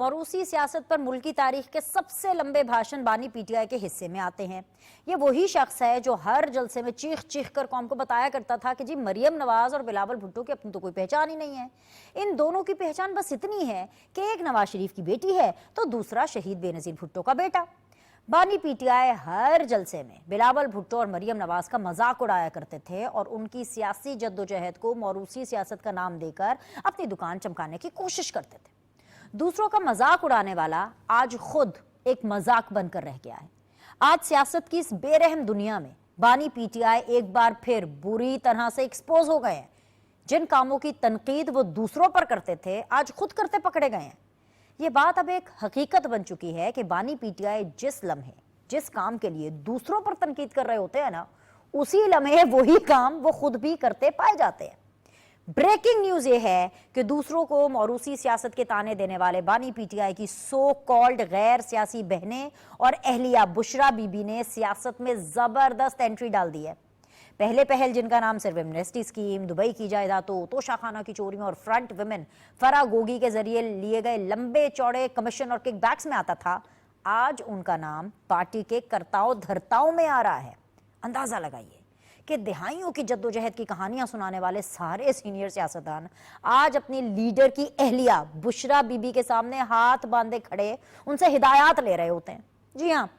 मौरूसी सियासत पर मुल्की तारीख के सबसे लंबे भाषण बानी पीटीआई के हिस्से में आते हैं। ये वही शख्स है जो हर जलसे में चीख चीख कर कौम को बताया करता था कि जी मरियम नवाज और बिलावल भुट्टो की अपनी तो कोई पहचान ही नहीं है। इन दोनों की पहचान बस इतनी है कि एक नवाज शरीफ की बेटी है तो दूसरा शहीद बेनजीर भुट्टो का बेटा। बानी पीटीआई हर जलसे में बिलावल भुट्टो और मरियम नवाज का मजाक उड़ाया करते थे और उनकी सियासी जद्दोजहद को मौरूसी सियासत का नाम देकर अपनी दुकान चमकाने की कोशिश करते थे। दूसरों का मजाक उड़ाने वाला आज खुद एक मजाक बनकर रह गया है। आज सियासत की इस बेरहम दुनिया में बानी पीटीआई एक बार फिर बुरी तरह से एक्सपोज हो गए हैं। जिन कामों की तनकीद वो दूसरों पर करते थे आज खुद करते पकड़े गए हैं। ये बात अब एक हकीकत बन चुकी है कि बानी पीटीआई जिस लम्हे जिस काम के लिए दूसरों पर तनकीद कर रहे होते हैं ना, उसी लम्हे वही काम वो खुद भी करते पाए जाते हैं। ब्रेकिंग न्यूज ये है कि दूसरों को मौरूसी सियासत के ताने देने वाले बानी पीटीआई की सो कॉल्ड गैर सियासी बहनें और अहलिया बुशरा बीबी ने सियासत में जबरदस्त एंट्री डाल दी है। पहले पहल जिनका नाम सिर्फ एमनेस्टी स्कीम, दुबई की जायदादों, तोशाखाना की चोरियों और फ्रंट वुमेन फरा गोगी के जरिए लिए गए लंबे चौड़े कमीशन और किकबैक्स में आता था, आज उनका नाम पार्टी के कर्ताओं धर्ताओं में आ रहा है। अंदाजा लगाइए कि दिहाइयों की जद्दोजहद की कहानियां सुनाने वाले सारे सीनियर सियासतदान आज अपनी लीडर की अहलिया बुशरा बीबी के सामने हाथ बांधे खड़े उनसे हिदायत ले रहे होते हैं। जी हाँ,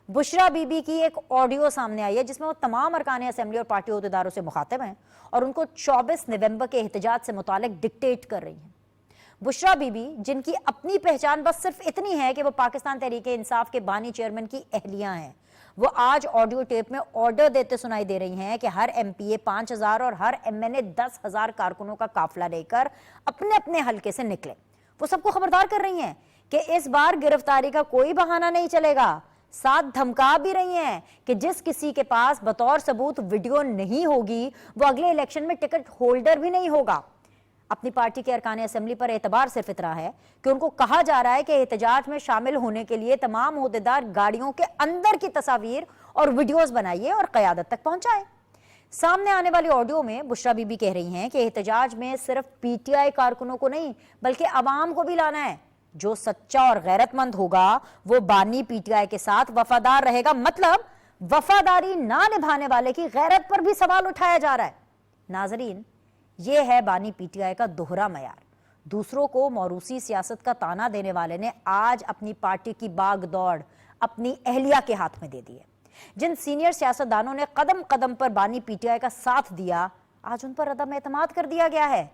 बुशरा बीबी की एक ऑडियो सामने आई है जिसमें वो तमाम अरकान असेंबली और पार्टी अहदेदारों से मुखातिब हैं और उनको 24 नवंबर के एहतजाज से मुतालिक डिक्टेट कर रही हैं। बुशरा बीबी जिनकी अपनी पहचान बस सिर्फ इतनी है कि वो पाकिस्तान तहरीक इंसाफ के बानी चेयरमैन की अहलिया हैं, वो आज ऑडियो टेप में ऑर्डर देते सुनाई दे रही हैं कि हर एमपीए 5000 और हर एमएनए 10,000 कारकुनों का काफिला लेकर अपने अपने हलके से निकले। वो सबको खबरदार कर रही हैं कि इस बार गिरफ्तारी का कोई बहाना नहीं चलेगा। साथ धमका भी रही हैं कि जिस किसी के पास बतौर सबूत वीडियो नहीं होगी वो अगले इलेक्शन में टिकट होल्डर भी नहीं होगा। अपनी पार्टी के अरकान असेंबली पर एतबार सिर्फ इतना है कि उनको कहा जा रहा है कि एहतजाज में शामिल होने के लिए तमाम ओहदेदार गाड़ियों के अंदर की तस्वीर और वीडियोस बनाइए और क़यादत तक पहुंचाए। सामने आने वाली ऑडियो में बुशरा बीबी कह रही हैं कि एहतजाज में सिर्फ पीटीआई कारकुनों को नहीं बल्कि अवाम को भी लाना है। जो सच्चा और गैरतमंद होगा वो बानी पीटीआई के साथ वफादार रहेगा। मतलब वफादारी ना निभाने वाले की गैरत पर भी सवाल उठाया जा रहा है। नाजरीन, ये है बानी पीटीआई का दोहरा मयार। दूसरों को मौरूसी सियासत का ताना देने वाले ने आज अपनी पार्टी की बागदौड़ अपनी अहलिया के हाथ में दे दी है। जिन सीनियर सियासतदानों ने कदम कदम पर बानी पीटीआई का साथ दिया, आज उन पर अदम एतमाद कर दिया गया है।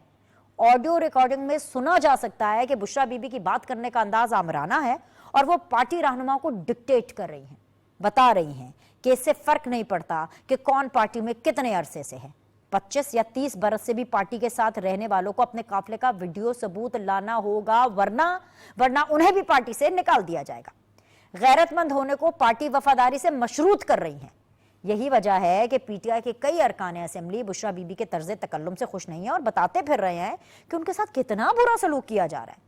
ऑडियो रिकॉर्डिंग में सुना जा सकता है कि बुशरा बीबी की बात करने का अंदाज आमराना है और वो पार्टी रहनुमाओं को डिक्टेट कर रही हैं, बता रही हैं कि इससे फर्क नहीं पड़ता कि कौन पार्टी में कितने अरसे से है। 25 या 30 बरस से भी पार्टी के साथ रहने वालों को अपने काफिले का वीडियो सबूत लाना होगा, वरना उन्हें भी पार्टी से निकाल दिया जाएगा। गैरतमंद होने को पार्टी वफादारी से मशरूत कर रही हैं। यही वजह है कि पीटीआई के कई अरकान असेंबली बुशरा बीबी के तर्ज तकल्लुम से खुश नहीं है और बताते फिर रहे हैं कि उनके साथ कितना बुरा सलूक किया जा रहा है।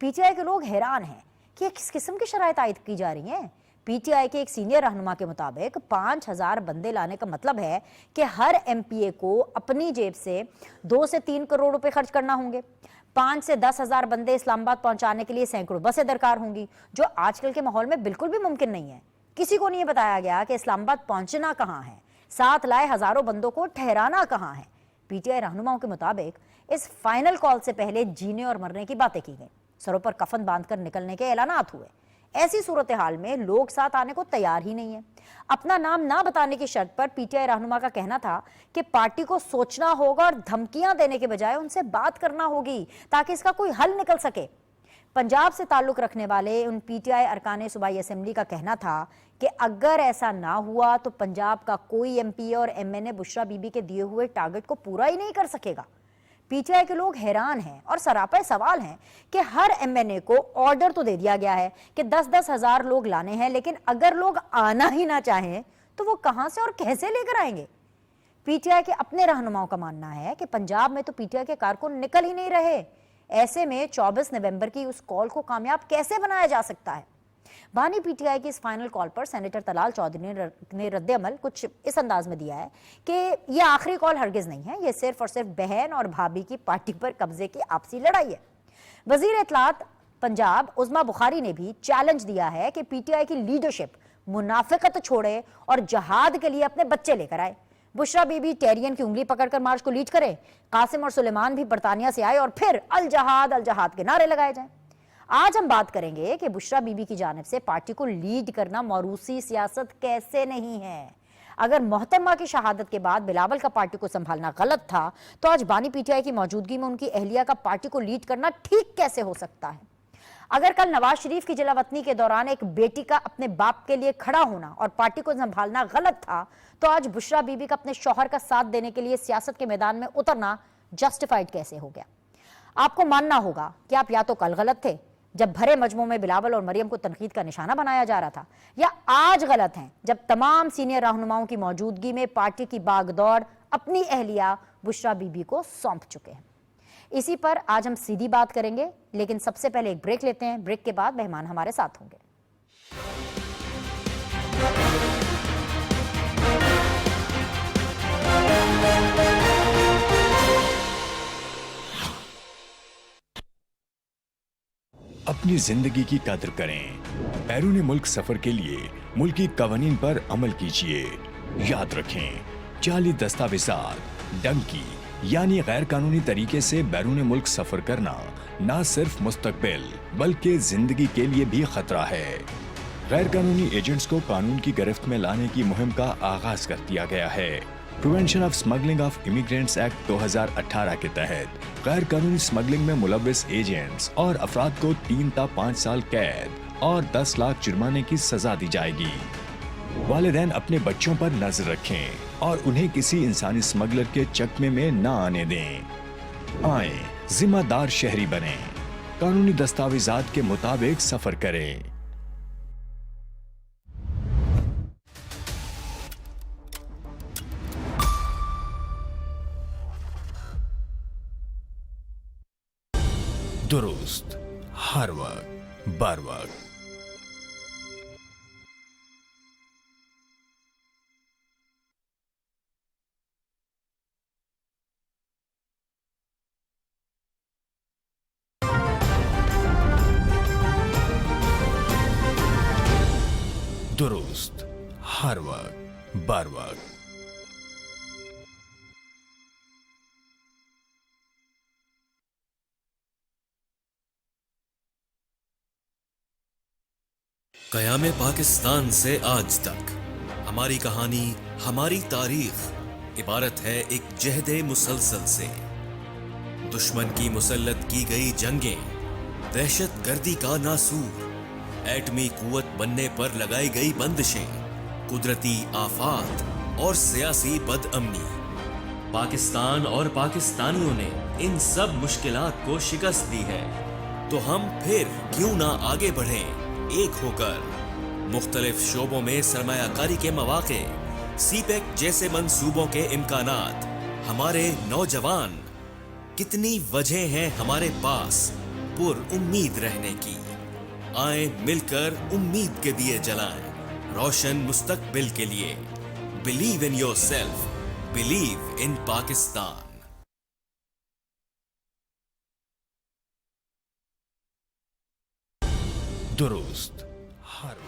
पीटीआई के लोग हैरान हैं कि किस किस्म की शराइत आयद की जा रही हैं। पीटीआई के एक सीनियर रहनुमा के मुताबिक 5000 बंदे लाने का मतलब है कि हर एमपीए को अपनी जेब से 2 से 3 करोड़ रुपए खर्च करना होंगे। 5 से 10,000 बंदे इस्लामाबाद पहुंचाने के लिए सैकड़ों बसें दरकार होंगी, जो आजकल के माहौल में बिल्कुल भी मुमकिन नहीं है। किसी को नहीं बताया गया कि इस्लामाबाद पहुंचना कहां है, साथ लाए हजारों बंदों को ठहराना कहां है। पीटीआई रहनुमाओं के मुताबिक इस फाइनल कॉल से पहले जीने और मरने की बातें की गई, सरों पर कफन बांधकर निकलने के ऐलानात हुए। ऐसी सूरत हाल में लोग साथ आने को तैयार ही नहीं है। अपना नाम ना बताने की शर्त पर पीटीआई रहनुमा का कहना था कि पार्टी को सोचना होगा और धमकियां देने के बजाय उनसे बात करना होगी ताकि इसका कोई हल निकल सके। पंजाब से ताल्लुक रखने वाले उन पीटीआई अरकान सूबाई असेंबली का कहना था कि अगर ऐसा ना हुआ तो पंजाब का कोई एमपी और एमएनए बुशरा बीबी के दिए हुए टारगेट को पूरा ही नहीं कर सकेगा। पीटीआई के लोग हैरान हैं और सरापा सवाल हैं कि हर एमएनए को ऑर्डर तो दे दिया गया है कि 10-10 हजार लोग लाने हैं, लेकिन अगर लोग आना ही ना चाहें तो वो कहां से और कैसे लेकर आएंगे। पीटीआई के अपने रहनुमाओं का मानना है कि पंजाब में तो पीटीआई के कारकुन निकल ही नहीं रहे। ऐसे में 24 नवंबर की उस कॉल को कामयाब कैसे बनाया जा सकता है। बानी पीटीआई की इस फाइनल कॉल पर सेनेटर तलाल चौधरी ने रद्द-ए-अमल कुछ इस अंदाज में दिया है कि ये आखिरी कॉल हरगिज नहीं है, ये सिर्फ और सिर्फ बहन और भाभी की पार्टी पर कब्जे की आपसी लड़ाई है। वजीर इत्तलात पंजाब उज़मा बुखारी ने भी चैलेंज दिया है कि पीटीआई की लीडरशिप मुनाफिकत छोड़े और जहाद के लिए अपने बच्चे लेकर आए। बुशरा बीबी टेरियन की उंगली पकड़कर मार्च को लीड करे, कासिम और सुलेमान भी बरतानिया से आए और फिर अल जहाद के नारे लगाए जाएं। आज हम बात करेंगे कि बुशरा बीबी की जानिब से पार्टी को लीड करना मौरूसी सियासत कैसे नहीं है। अगर मोहतरमा की शहादत के बाद बिलावल का पार्टी को संभालना गलत था, तो आज बानी पीटीआई की मौजूदगी में उनकी अहलिया का पार्टी को लीड करना ठीक कैसे हो सकता है। अगर कल नवाज शरीफ की जलावतनी के दौरान एक बेटी का अपने बाप के लिए खड़ा होना और पार्टी को संभालना गलत था, तो आज बुशरा बीबी का अपने शौहर का साथ देने के लिए सियासत के मैदान में उतरना जस्टिफाइड कैसे हो गया। आपको मानना होगा कि आप या तो कल गलत थे जब भरे मजमू में बिलावल और मरियम को तनकीद का निशाना बनाया जा रहा था, या आज गलत हैं जब तमाम सीनियर रहनुमाओं की मौजूदगी में पार्टी की बागदौड़ अपनी अहलिया बुशरा बीबी को सौंप चुके हैं। इसी पर आज हम सीधी बात करेंगे, लेकिन सबसे पहले एक ब्रेक लेते हैं। ब्रेक के बाद मेहमान हमारे साथ होंगे। अपनी जिंदगी की कदर करें। बैरून मुल्क सफर के लिए मुल्की कवानीन पर अमल कीजिए। याद रखें, जाली दस्तावेजात, डंकी यानी गैर कानूनी तरीके से बैरून मुल्क सफर करना न सिर्फ मुस्तकबिल बल्कि जिंदगी के लिए भी खतरा है। गैर कानूनी एजेंट्स को कानून की गिरफ्त में लाने की मुहिम का आगाज कर दिया गया है। Prevention of smuggling of immigrants act 2018 के तहत गैर कानूनी स्मगलिंग में मुलव्विस एजेंट्स और अफराद को 3 ta 5 साल कैद और 10 लाख जुर्माने की सजा दी जाएगी। वालिदैन अपने बच्चों पर नजर रखें और उन्हें किसी इंसानी स्मगलर के चकमे में न आने दें। आए जिम्मेदार शहरी बने, कानूनी दस्तावेजात के मुताबिक सफर करें। दुरुस्त, हर वक्त बर वक्त। दुरुस्त, हर वक्त बर वक्त। क़याम पाकिस्तान से आज तक हमारी कहानी, हमारी तारीख इबारत है एक जहदे मुसलसल से। दुश्मन की मुसल्लत की गई जंगें, दहशत गर्दी का नासूर, एटमी कुव्वत बनने पर लगाई गई बंदिशें, कुदरती आफात और सियासी बदअमनी। पाकिस्तान और पाकिस्तानियों ने इन सब मुश्किलात को शिकस्त दी है, तो हम फिर क्यों ना आगे बढ़ें एक होकर। मुख्तलिफ शोबों में सरमायाकारी के मौके, सीपेक जैसे मंसूबों के इम्कानात, हमारे नौजवान, कितनी वजह हैं हमारे पास पुर उम्मीद रहने की। आए मिलकर उम्मीद के दिए जलाएं रोशन मुस्तकबिल के लिए। Believe in yourself, believe in Pakistan. दुरुस्त, हर वक्त।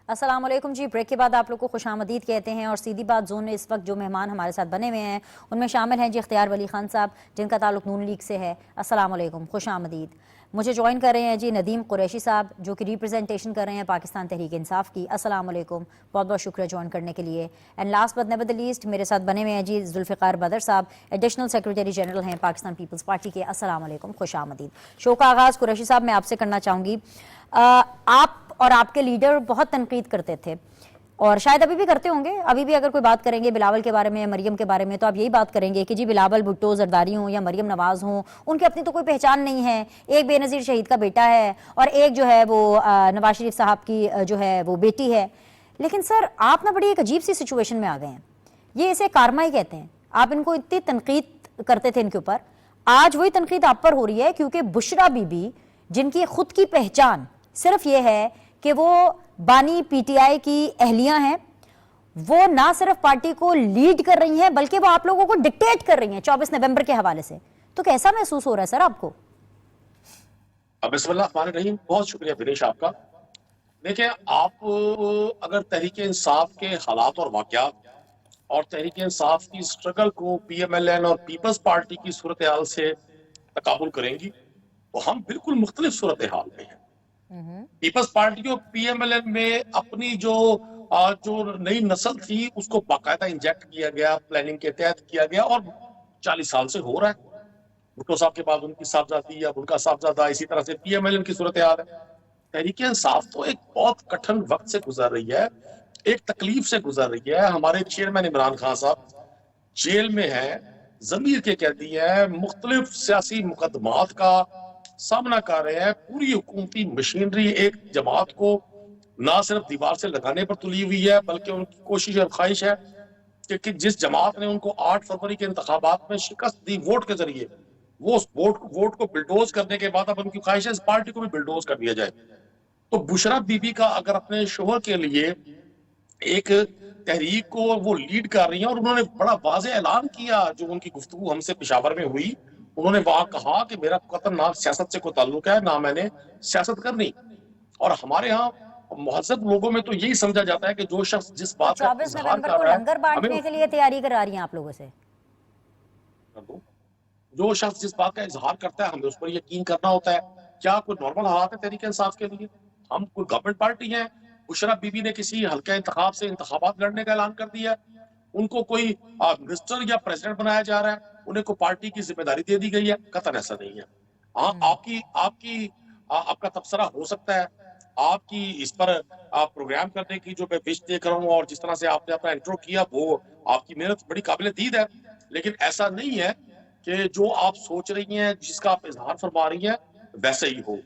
अस्सलाम वालेकुम जी। ब्रेक के बाद आप लोग को खुशामदीद कहते हैं और सीधी बात जोन में इस वक्त जो मेहमान हमारे साथ बने हुए हैं उनमें शामिल हैं जी इख्तियार वली खान साहब, जिनका ताल्लुक नून लीग से है। अस्सलाम वालेकुम, खुशामदीद। मुझे ज्वाइन कर रहे हैं जी नदीम कुरैशी साहब, जो कि रिप्रेजेंटेशन कर रहे हैं पाकिस्तान तहरीक इंसाफ की। अस्सलाम वालेकुम, बहुत बहुत शुक्रिया ज्वाइन करने के लिए। And last but never the least मेरे साथ बने हुए हैं जी जुल्फ़िकार बदर साहब, एडिशनल सेक्रेटरी जनरल हैं पाकिस्तान पीपल्स पार्टी के। अस्सलाम वालेकुम, खुशामदीद। शो का आगाज़ कुरैशी साहब मैं आपसे करना चाहूँगी। आप और आपके लीडर बहुत तनकीद करते थे और शायद अभी भी करते होंगे। अभी भी अगर कोई बात करेंगे बिलावल के बारे में या मरियम के बारे में, तो आप यही बात करेंगे कि जी बिलावल भुट्टो जरदारी हों या मरियम नवाज हों, उनकी अपनी तो कोई पहचान नहीं है। एक बेनज़ीर शहीद का बेटा है और एक जो है वो नवाज शरीफ साहब की जो है वो बेटी है। लेकिन सर आप ना बड़ी एक अजीब सी सिचुएशन में आ गए हैं। ये इसे कारमा ही कहते हैं। आप इनको इतनी तनकीद करते थे इनके ऊपर, आज वही तनकीद आप पर हो रही है क्योंकि बुशरा बीबी, जिनकी खुद की पहचान सिर्फ ये है कि वो बानी पीटीआई की अहलियां हैं, वो ना सिर्फ पार्टी को लीड कर रही हैं बल्कि वो आप लोगों को डिक्टेट कर रही हैं 24 नवंबर के हवाले से। तो कैसा महसूस हो रहा है सर आपको? बिस्मिल्लाह, बहुत शुक्रिया विनेश आपका। देखिए, आप अगर तहरीक इंसाफ के हालात और वाकयात और तहरीक इंसाफ की स्ट्रगल को पीएमएलएन और पीपल्स पार्टी की सूरत हाल से तकाबुल करेंगी तो हम बिल्कुल मुख्तलिफ सूरत हाल में हैं। पीपल्स पार्टी और पीएमएलएन में अपनी जो नई नस्ल थी उसको बाकायदा इंजेक्ट किया गया, प्लानिंग के तहत किया गया और 40 साल से हो रहा है। भुट्टो साहब के बाद उनकी साहबजादी या उनका साहबजादा, इसी तरह से पीएमएलएन की सूरत हाल है। तहरीक इंसाफ तो एक बहुत कठिन वक्त से गुजर रही है, एक तकलीफ से गुजर रही है। हमारे चेयरमैन इमरान खान साहब जेल में है, जमीर के कैदी है, मुख्तलिफ सियासी मुकदमात का सामना कर रहे हैं। पूरी हुकूमती मशीनरी एक जमात को ना सिर्फ दीवार से लगाने पर तुली हुई है बल्कि उनकी कोशिश और ख्वाहिश है कि जिस जमात ने उनको 8 फरवरी के इंतखाबात में शिकस्त दी वोट के जरिए, वो उस वोट को बिल्डोज करने के बाद अब उनकी ख्वाहिश है इस पार्टी को भी बिल्डोज कर दिया जाए। तो बुशरा बीबी का अगर अपने शोहर के लिए एक तहरीक को वो लीड कर रही हैं और उन्होंने बड़ा वाज़ेह ऐलान किया, जो उनकी गुफ्तगू हमसे पेशावर में हुई, उन्होंने वहां कहा कि मेरा खतरनाक सियासत से कोई ताल्लुक है, ना मैंने सियासत करनी। और हमारे यहाँ मुहज़्ज़ब लोगों में तो यही समझा जाता है कि जो शख्स जिस बात का 24 इजहार नवंबर कर को रहा है, लंगर बांटने के लिए तैयारी करा रही हैं आप लोगों से। जो शख्स जिस बात का इजहार करता है हमें उस पर यकीन करना होता है। क्या कोई नॉर्मल हालात है तहरीक इंसाफ के लिए? हम कोई गवर्नमेंट पार्टी है? बुशरा बीबी ने किसी हल्के इंतखाब से इंतखाबात लड़ने का ऐलान कर दिया, उनको कोई मिनिस्टर या प्रेसिडेंट बनाया जा रहा है, उन्हें कोई पार्टी की जिम्मेदारी दे दी गई है? कतई ऐसा नहीं है। हाँ, आपका तबसरा हो सकता है, आपकी इस पर प्रोग्राम करने की जो मैं विश देख रहा हूँ और जिस तरह से आपने अपना इंट्रो किया वो आपकी मेहनत बड़ी काबिल दीद है, लेकिन ऐसा नहीं है कि जो आप सोच रही हैं, जिसका आप इजहार फरमा रही हैं, वैसे ही हो।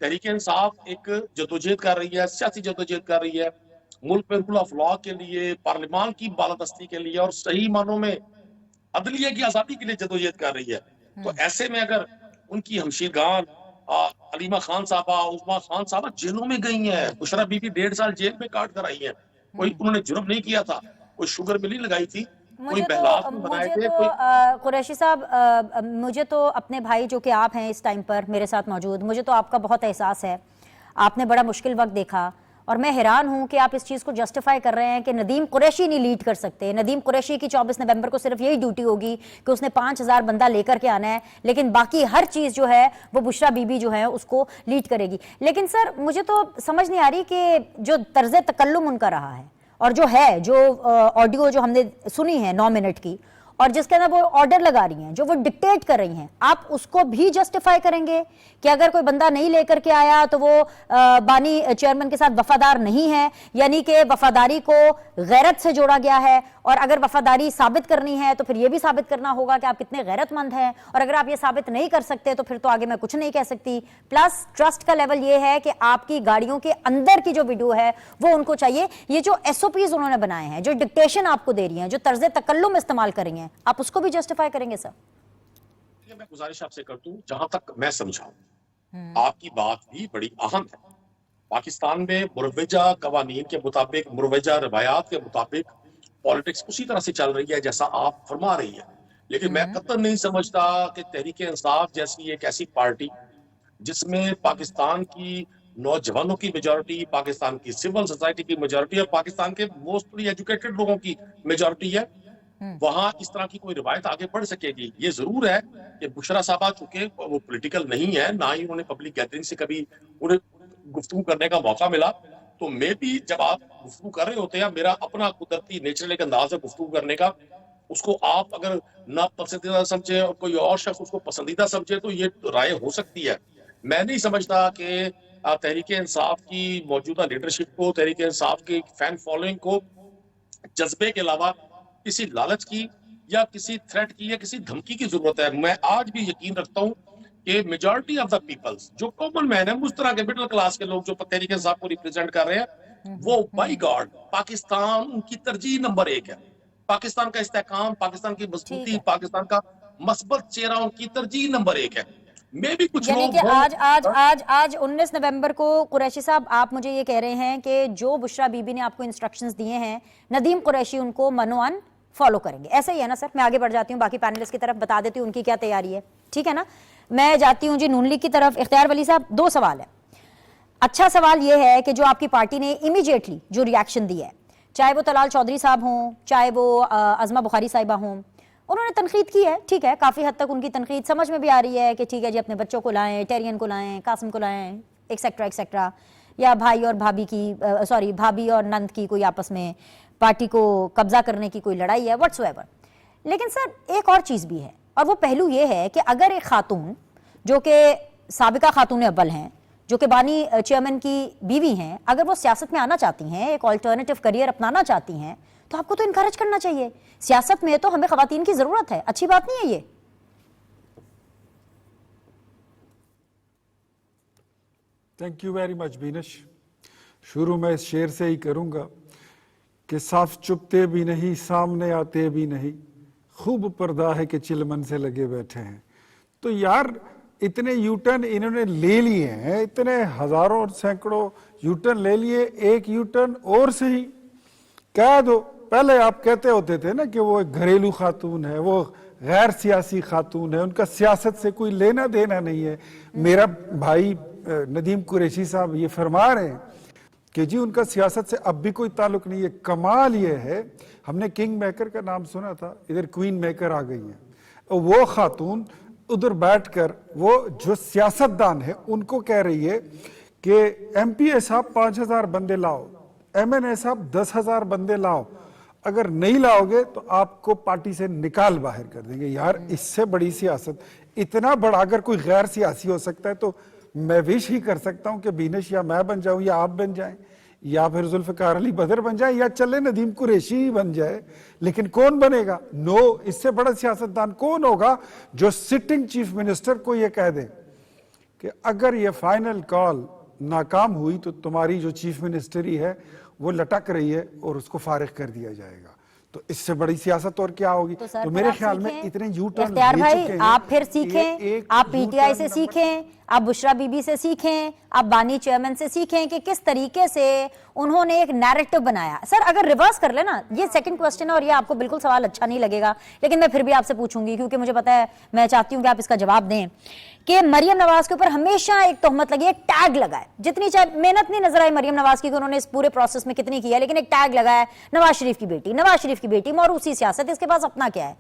तहरीक इंसाफ एक जदोजहद कर रही है, सियासी जदोजहद कर रही है, मुल्क में रूल ऑफ लॉ के लिए, पार्लियामान की बालादस्ती के लिए और सही मानों में अदलिया की आजादी के लिए जदोजहद कर रही है। तो ऐसे में अगर उनकी हमशीरगान अलीमा खान साहबा, उस्मा खान साहबा जेलों में गई हैं, बुशरा बीबी 1.5 साल जेल में काट कर आई हैं, कोई उन्होंने जुर्म नहीं किया था, कोई शुगर मिल नहीं लगाई थी, कोई बहलात नहीं बनाए थे, कुरैशी साहब, मुझे तो अपने भाई जो कि आप हैं इस टाइम पर मेरे साथ मौजूद, मुझे तो आपका बहुत एहसास है। आपने बड़ा मुश्किल वक्त देखा और मैं हैरान हूं कि आप इस चीज़ को जस्टिफाई कर रहे हैं कि नदीम कुरैशी नहीं लीड कर सकते। नदीम कुरैशी की 24 नवंबर को सिर्फ यही ड्यूटी होगी कि उसने 5000 बंदा लेकर के आना है, लेकिन बाकी हर चीज़ जो है वो बुशरा बीबी जो है उसको लीड करेगी। लेकिन सर, मुझे तो समझ नहीं आ रही कि जो तर्ज तकल्लुम उनका रहा है और जो ऑडियो जो हमने सुनी है 9 मिनट की, और जिसके अंदर वो ऑर्डर लगा रही हैं, जो वो डिक्टेट कर रही हैं, आप उसको भी जस्टिफाई करेंगे कि अगर कोई बंदा नहीं लेकर के आया तो वो बानी चेयरमैन के साथ वफादार नहीं है, यानी कि वफादारी को गैरत से जोड़ा गया है, और अगर वफादारी साबित करनी है तो फिर ये भी साबित करना होगा कि आप कितने गैरतमंद हैं, और अगर आप ये साबित नहीं कर सकते तो फिर तो आगे मैं कुछ नहीं कह सकती। प्लस ट्रस्ट का लेवल ये है कि आपकी गाड़ियों के अंदर की जो वीडियो है वो उनको चाहिए। ये जो SOPs उन्होंने बनाए हैं, जो डिक्टेशन आपको दे रही हैं, जो तर्ज तकल्लुम इस्तेमाल कर रही हैं, आप उसको भी जस्टिफाई करेंगे सर? मैं गुजारिश आपसे करता हूं, जहां तक मैं समझा आपकी बात भी बड़ी अहम है। पाकिस्तान में मुरवजा कवानीन के मुताबिक, मुरवजा रवायात के मुताबिक पॉलिटिक्स उसी तरह से चल रही है जैसा आप फरमा रही है। लेकिन मैं कतई नहीं समझता कि तहरीक इंसाफ जैसी एक ऐसी पार्टी जिसमें पाकिस्तान की नौजवानों की मेजॉरिटी, पाकिस्तान की सिविल सोसाइटी की मेजॉरिटी और पाकिस्तान के मोस्टली एजुकेटेड लोगों की मेजॉरिटी है, वहां इस तरह की कोई रिवायत आगे बढ़ सकेगी। ये जरूर है कि बुशरा साहबा चूंकि वो पॉलिटिकल नहीं है, ना ही उन्होंने पब्लिक गैदरिंग से कभी उन्हें गुफ्तगू करने का मौका मिला, तो मैं भी जब आप गुफ्तगू कर रहे होते हैं, मेरा अपना कुदरती नेचुरल एक अंदाज है गुफ्तगू करने का, उसको आप अगर ना पसंदीदा समझे और कोई और शख्स उसको पसंदीदा समझे तो ये राय हो सकती है। मैं नहीं समझता कि तहरीक इंसाफ की मौजूदा लीडरशिप को, तहरीक इंसाफ की फैन फॉलोइंग को जज्बे के अलावा किसी लालच की या किसी थ्रेट की या किसी धमकी की जरूरत है। मैं आज भी यकीन रखता हूँ कि मेजॉरिटी ऑफ द पीपल्स, जो कॉमन मैन है, उस तरह के मिडिल क्लास के लोग जो तहरीक इंसाफ को रिप्रेजेंट कर रहे हैं, वो बाई गॉड पाकिस्तान उनकी तरजीह नंबर 1 है। पाकिस्तान का इस्तेहकाम, पाकिस्तान की मजबूती, पाकिस्तान का मस्बत चेहरा उनकी तरजीह नंबर 1 है। मे भी कुछ यानी लोग कि हों। आज 19 नवंबर को कुरैशी साहब आप मुझे ये कह रहे हैं कि जो बुशरा बीबी ने आपको इंस्ट्रक्शंस दिए हैं, नदीम कुरैशी उनको मनोअन फॉलो करेंगे, ऐसा ही है ना सर? मैं आगे बढ़ जाती हूँ, बाकी पैनलिस्ट की तरफ बता देती हूँ उनकी क्या तैयारी है, ठीक है ना? मैं जाती हूँ जी नून लीग की तरफ। इख्तियार वली साहब, 2 सवाल है। अच्छा सवाल यह है कि जो आपकी पार्टी ने इमीडिएटली जो रिएक्शन दिया है, चाहे वो तलाल चौधरी साहब हों, चाहे वो अज़मा बुखारी साहिबा हों, उन्होंने तनकीद की है, ठीक है, काफ़ी हद तक उनकी तनकीद समझ में भी आ रही है कि ठीक है जी, अपने बच्चों को लाएं, टेरियन को लाएं, कासिम को लाएं, एक्सेट्रा एक्सेट्रा, या भाई और भाभी की सॉरी भाभी और नंद की कोई आपस में पार्टी को कब्जा करने की कोई लड़ाई है, व्हाट्सएवर। लेकिन सर एक और चीज़ भी है, और वो पहलू ये है कि अगर एक खातून जो कि साबिका खातून अव्वल हैं, जो कि बानी चेयरमैन की बीवी हैं, अगर वो सियासत में आना चाहती हैं, एक ऑल्टरनेटिव करियर अपनाना चाहती हैं, तो आपको तो इनकरेज करना चाहिए। सियासत में तो हमें खवातीन की जरूरत है, अच्छी बात नहीं है ये? थैंक यू वेरी मच बीनश। शुरू में इस शेर से ही करूंगा कि साफ चुपते भी नहीं, सामने आते भी नहीं, खूब पर्दा है कि चिलमन से लगे बैठे हैं। तो यार इतने यूटर्न इन्होंने ले लिए हैं, इतने हजारों और सैकड़ों यूटर्न ले लिए, एक यूटर्न और सही कह दो। पहले आप कहते होते थे ना कि वो एक घरेलू खातून है, वो गैर सियासी खातून है, उनका सियासत से कोई लेना देना नहीं है। मेरा भाई नदीम कुरैशी साहब ये फरमा रहे हैं कि जी उनका सियासत से अब भी कोई ताल्लुक नहीं है। कमाल ये है, हमने किंग मेकर का नाम सुना था, इधर क्वीन मेकर आ गई हैं। वो खातून उधर बैठकर वो जो सियासतदान है उनको कह रही है कि एमपीए साहब 5000 बंदे लाओ, एमएनए साहब 10,000 बंदे लाओ, अगर नहीं लाओगे तो आपको पार्टी से निकाल बाहर कर देंगे। यार इससे बड़ी सियासत, इतना बड़ा अगर कोई गैर सियासी हो सकता है तो मैं विश ही कर सकता हूं कि बीनश या मैं बन जाऊं या आप बन जाएं या फिर जुल्फिकार अली बदर बन जाए या चले नदीम कुरैशी ही बन जाए। लेकिन कौन बनेगा? नो, इससे बड़ा सियासतदान कौन होगा जो सिटिंग चीफ मिनिस्टर को यह कह दे कि अगर ये फाइनल कॉल नाकाम हुई तो तुम्हारी जो चीफ मिनिस्टरी है वो लटक रही है और उसको फारिग कर दिया जाएगा। तो इससे बड़ी सियासत और क्या होगी? तो मेरे ख्याल में इतने यू टर्न इख्तियार भाई, आप फिर सीखें, आप पीटीआई से सीखें, आप बुशरा बीबी से सीखें, आप बानी चेयरमैन से सीखें कि किस तरीके से उन्होंने एक नैरेटिव बनाया। सर अगर रिवर्स कर लेना, ये सेकंड क्वेश्चन है और ये आपको बिल्कुल सवाल अच्छा नहीं लगेगा, लेकिन मैं फिर भी आपसे पूछूंगी क्योंकि मुझे पता है, मैं चाहती हूं कि आप इसका जवाब दें कि मरियम नवाज के ऊपर हमेशा एक तोहमत लगी, एक टैग लगा है। जितनी मेहनत नहीं नजर आई मरियम नवाज की कि उन्होंने इस पूरे प्रोसेस में कितनी की है, लेकिन एक टैग लगा है, नवाज शरीफ की बेटी, नवाज शरीफ की बेटी, मौरूसी सियासत, इसके पास अपना क्या है?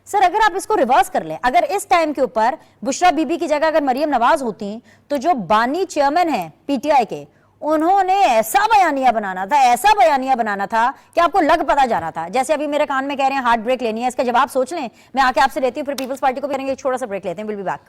सर अगर आप इसको रिवर्स कर लें, अगर इस टाइम के ऊपर बुशरा बीबी की जगह अगर मरियम नवाज होती तो जो बानी चेयरमैन है पीटीआई के, उन्होंने ऐसा बयानिया बनाना था, ऐसा बयानिया बनाना था कि आपको लग पता जाना था। जैसे अभी मेरे कान में कह रहे हैं हार्ट ब्रेक लेनी है, इसका जवाब सोच लें। मैं आके आपसे लेती हूँ, फिर पीपल्स पार्टी को भी करेंगे, छोटा सा ब्रेक लेते हैं, विल बी बैक।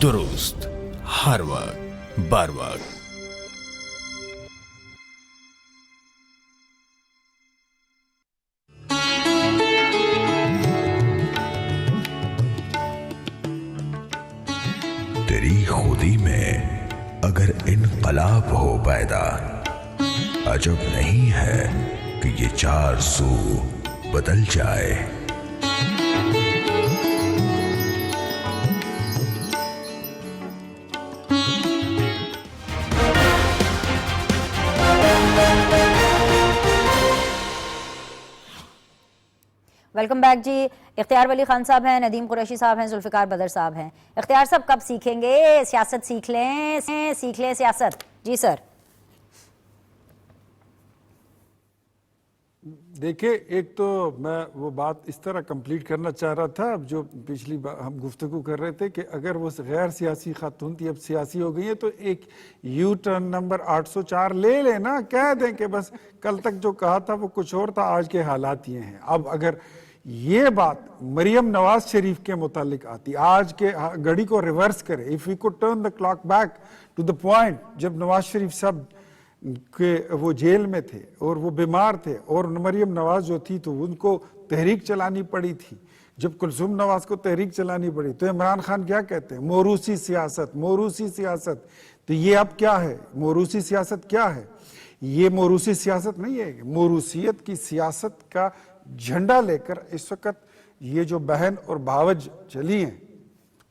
दुरुस्त, हर वक्त, बर वक्त। तेरी खुदी में अगर इनकलाब हो पैदा, अजब नहीं है कि ये चार सू बदल जाए। वेलकम बैक जी। इख्तियार वली खान साहब हैं, नदीम कुरैशी साहब हैं, जुल्फिकार बदर साहब हैं। इख्तियार साहब कब सीखेंगे सियासत? सीख लें सियासत। जी सर। देखिए, एक तो मैं वो बात इस तरह कंप्लीट करना चाह रहा था, अब जो पिछली बार हम गुफ्तगू कर रहे थे कि अगर वो गैर सियासी खातून थी अब सियासी हो गई है, तो एक यू टर्न नंबर 804 ले लेना, कह दें कि बस कल तक जो कहा था वो कुछ और था, आज के हालात ये हैं। अब अगर ये बात मरियम नवाज शरीफ के मुतालिक आती। आज के घड़ी को रिवर्स करें, if we could turn the clock back to the point जब नवाज शरीफ साहब के वो जेल में थे और वो बीमार थे और मरियम नवाज जो थी तो उनको तहरीक चलानी पड़ी थी, जब कुलसूम नवाज को तहरीक चलानी पड़ी तो इमरान खान क्या कहते हैं, मोरूसी सियासत, मोरूसी सियासत। तो ये अब क्या है, मोरूसी सियासत क्या है? ये मोरूसी सियासत नहीं है, मोरूसियत की सियासत का झंडा लेकर इस वक्त ये जो बहन और भावज चली हैं,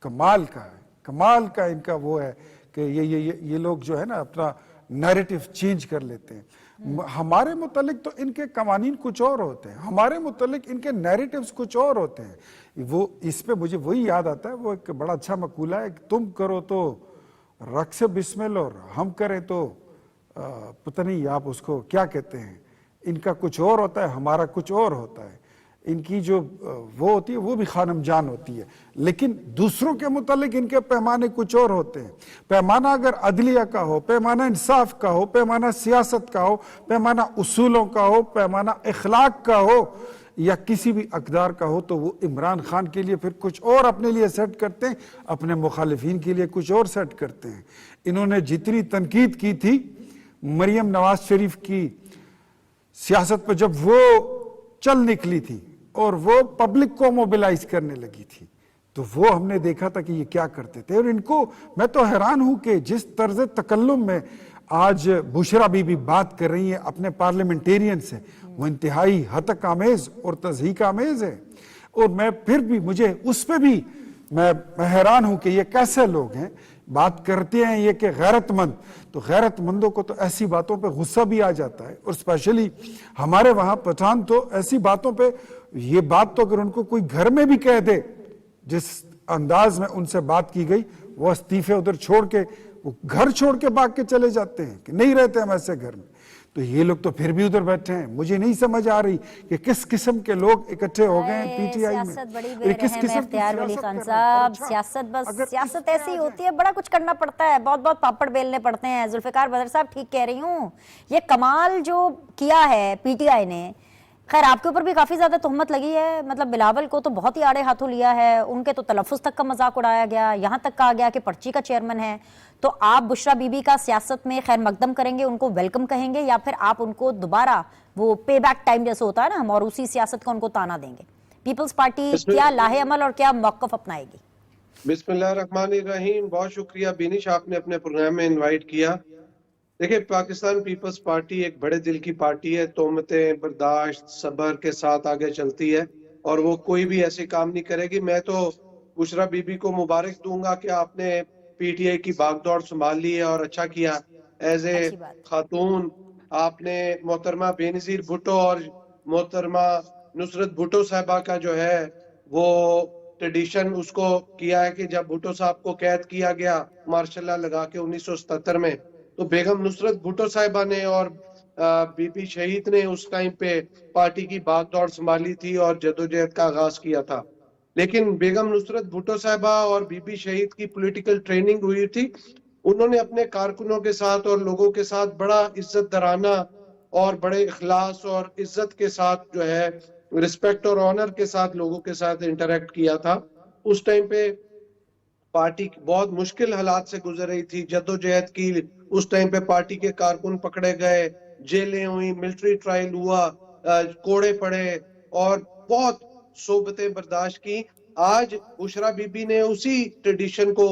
कमाल का है, कमाल का इनका वो है कि ये लोग जो है ना अपना नैरेटिव चेंज कर लेते हैं। हमारे मुतालिक तो इनके कवानीन कुछ और होते हैं, हमारे मुतालिक इनके नैरेटिव्स कुछ और होते हैं। वो इस पे मुझे वही याद आता है, वो एक बड़ा अच्छा मकूला है कि तुम करो तो रक्स बिस्मिल और हम करें तो पता नहीं आप उसको क्या कहते हैं। इनका कुछ और होता है, हमारा कुछ और होता है। इनकी जो वो होती है वो भी खानम जान होती है, लेकिन दूसरों के मुतालिक इनके पैमाने कुछ और होते हैं। पैमाना अगर अदलिया का हो, पैमाना इंसाफ का हो, पैमाना सियासत का हो, पैमाना उसूलों का हो, पैमाना इखलाक का हो या किसी भी अकदार का हो, तो वो इमरान खान के लिए फिर कुछ और अपने लिए सेट करते हैं, अपने मुखालिफिन के लिए कुछ और सेट करते हैं। इन्होंने जितनी तनकीद की थी मरियम नवाज शरीफ की सियासत पर जब वो चल निकली थी और वो पब्लिक को मोबिलाइज करने लगी थी, तो वो हमने देखा था कि ये क्या करते थे। और इनको मैं तो हैरान हूं कि जिस तर्ज तकल्लुम में आज बुशरा बीबी बात कर रही है अपने पार्लियामेंटेरियन से, वो इंतहाई हतक आमेज और तज़हीक आमेज है। और मैं फिर भी मुझे उस पर भी मैं हैरान हूं कि ये कैसे लोग हैं, बात करते हैं ये कि गैरतमंद, तो गैरतमंदों को तो ऐसी बातों पे गुस्सा भी आ जाता है। और स्पेशली हमारे वहां पठान तो ऐसी बातों पे, ये बात तो अगर उनको कोई घर में भी कह दे, जिस अंदाज में उनसे बात की गई, वो इस्तीफे उधर छोड़ के वो घर छोड़ के भाग के चले जाते हैं कि नहीं रहते हम ऐसे घर में। तो ये लोग तो फिर भी उधर बैठे हैं। मुझे नहीं समझ आ रही कि किस किस्म के लोग इकट्ठे हो गए हैं पीटीआई में। सियासत बड़ी बेरहम है इख्तियार वली खान साहब। सियासत बस सियासत ऐसी होती है, बड़ा कुछ करना पड़ता है, बहुत बहुत पापड़ बेलने पड़ते हैं। जुल्फिकार बदर साहब ठीक कह रही हूँ, ये कमाल जो किया है पीटीआई ने। खैर आपके ऊपर भी काफी ज्यादा तोहमत लगी है, मतलब बिलावल को तो बहुत ही आड़े हाथों लिया है, उनके तो तलफ्फुज तक का मजाक उड़ाया गया, यहाँ तक कहा गया कि पर्ची का चेयरमैन है। तो आप बुशरा बीबी का सियासत में खैर मकदम करेंगे, उनको वेलकम कहेंगे, या फिर आप उनको दोबारा वो पे बैक टाइम जैसे होता है ना, हम और उसी सियासत का उनको ताना देंगे? पीपल्स पार्टी क्या लाहे अमल और क्या मौक़िफ़ अपनाएगी? बिस्मिल्लाहिर्रहमानिर्रहीम। बहुत शुक्रिया बिनिश, आपने अपने प्रोग्राम में इनवाइट किया। देखिए, पाकिस्तान पीपल्स पार्टी एक बड़े दिल की पार्टी है, तोहमतें बर्दाश्त सब्र के साथ आगे चलती है और वो कोई भी ऐसे काम नहीं करेगी। मैं तो बुशरा बीबी को मुबारक दूंगा कि आपने पीटीआई की भागदौड़ संभाल ली है और अच्छा किया। एज ए खातून आपने मोहतरमा बेनजीर भुट्टो और मोहतरमा नुसरत भुट्टो साहिबा का जो है वो ट्रेडिशन उसको किया है कि जब भुट्टो साहब को कैद किया गया मार्शल लगा के 1977 में, तो बेगम नुसरत भुट्टो साहिबा ने और बीबी शहीद ने उस टाइम पे पार्टी की भागदौड़ संभाली थी और जदोजहद का आगाज किया था। लेकिन बेगम नुसरत भुट्टो साहिबा और बीबी शहीद की पॉलिटिकल ट्रेनिंग हुई थी। उन्होंने अपने कारकुनों के साथ और लोगों के साथ बड़ा इज्जत दराना और बड़े इखलास और इज्जत के साथ जो है रिस्पेक्ट और ऑनर के साथ लोगों के साथ इंटरेक्ट किया था। उस टाइम पे पार्टी बहुत मुश्किल हालात से गुजर रही थी, जद्दोजहद की। उस टाइम पे पार्टी के कारकुन पकड़े गए, जेलें हुई, मिलिट्री ट्रायल हुआ, कोड़े पड़े और बहुत सोबतें बर्दाश्त की। आज बुशरा बीबी ने उसी ट्रेडिशन को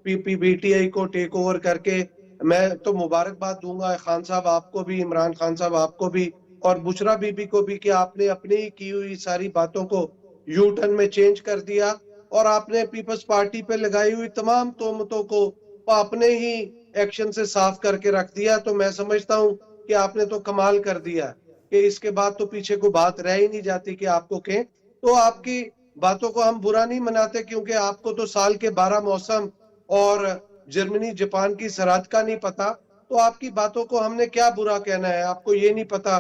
पीटीआई को टेक ओवर करके, मैं तो मुबारकबाद दूंगा खान साहब आपको भी, इमरान खान साहब आपको भी और बुशरा बीबी को भी कि आपने अपनी की हुई सारी बातों को यू टर्न में चेंज कर दिया और आपने पीपल्स पार्टी पे लगाई हुई तमाम तोहमतों को अपने ही एक्शन से साफ करके रख दिया। तो मैं समझता हूं कि आपने तो कमाल कर दिया कि इसके बाद तो पीछे को बात रह ही नहीं जाती कि आपको कहें। तो आपकी बातों को हम बुरा नहीं मनाते, क्योंकि आपको तो साल के 12 मौसम और जर्मनी जापान की सरहद का नहीं पता, तो आपकी बातों को हमने क्या बुरा कहना है। आपको ये नहीं पता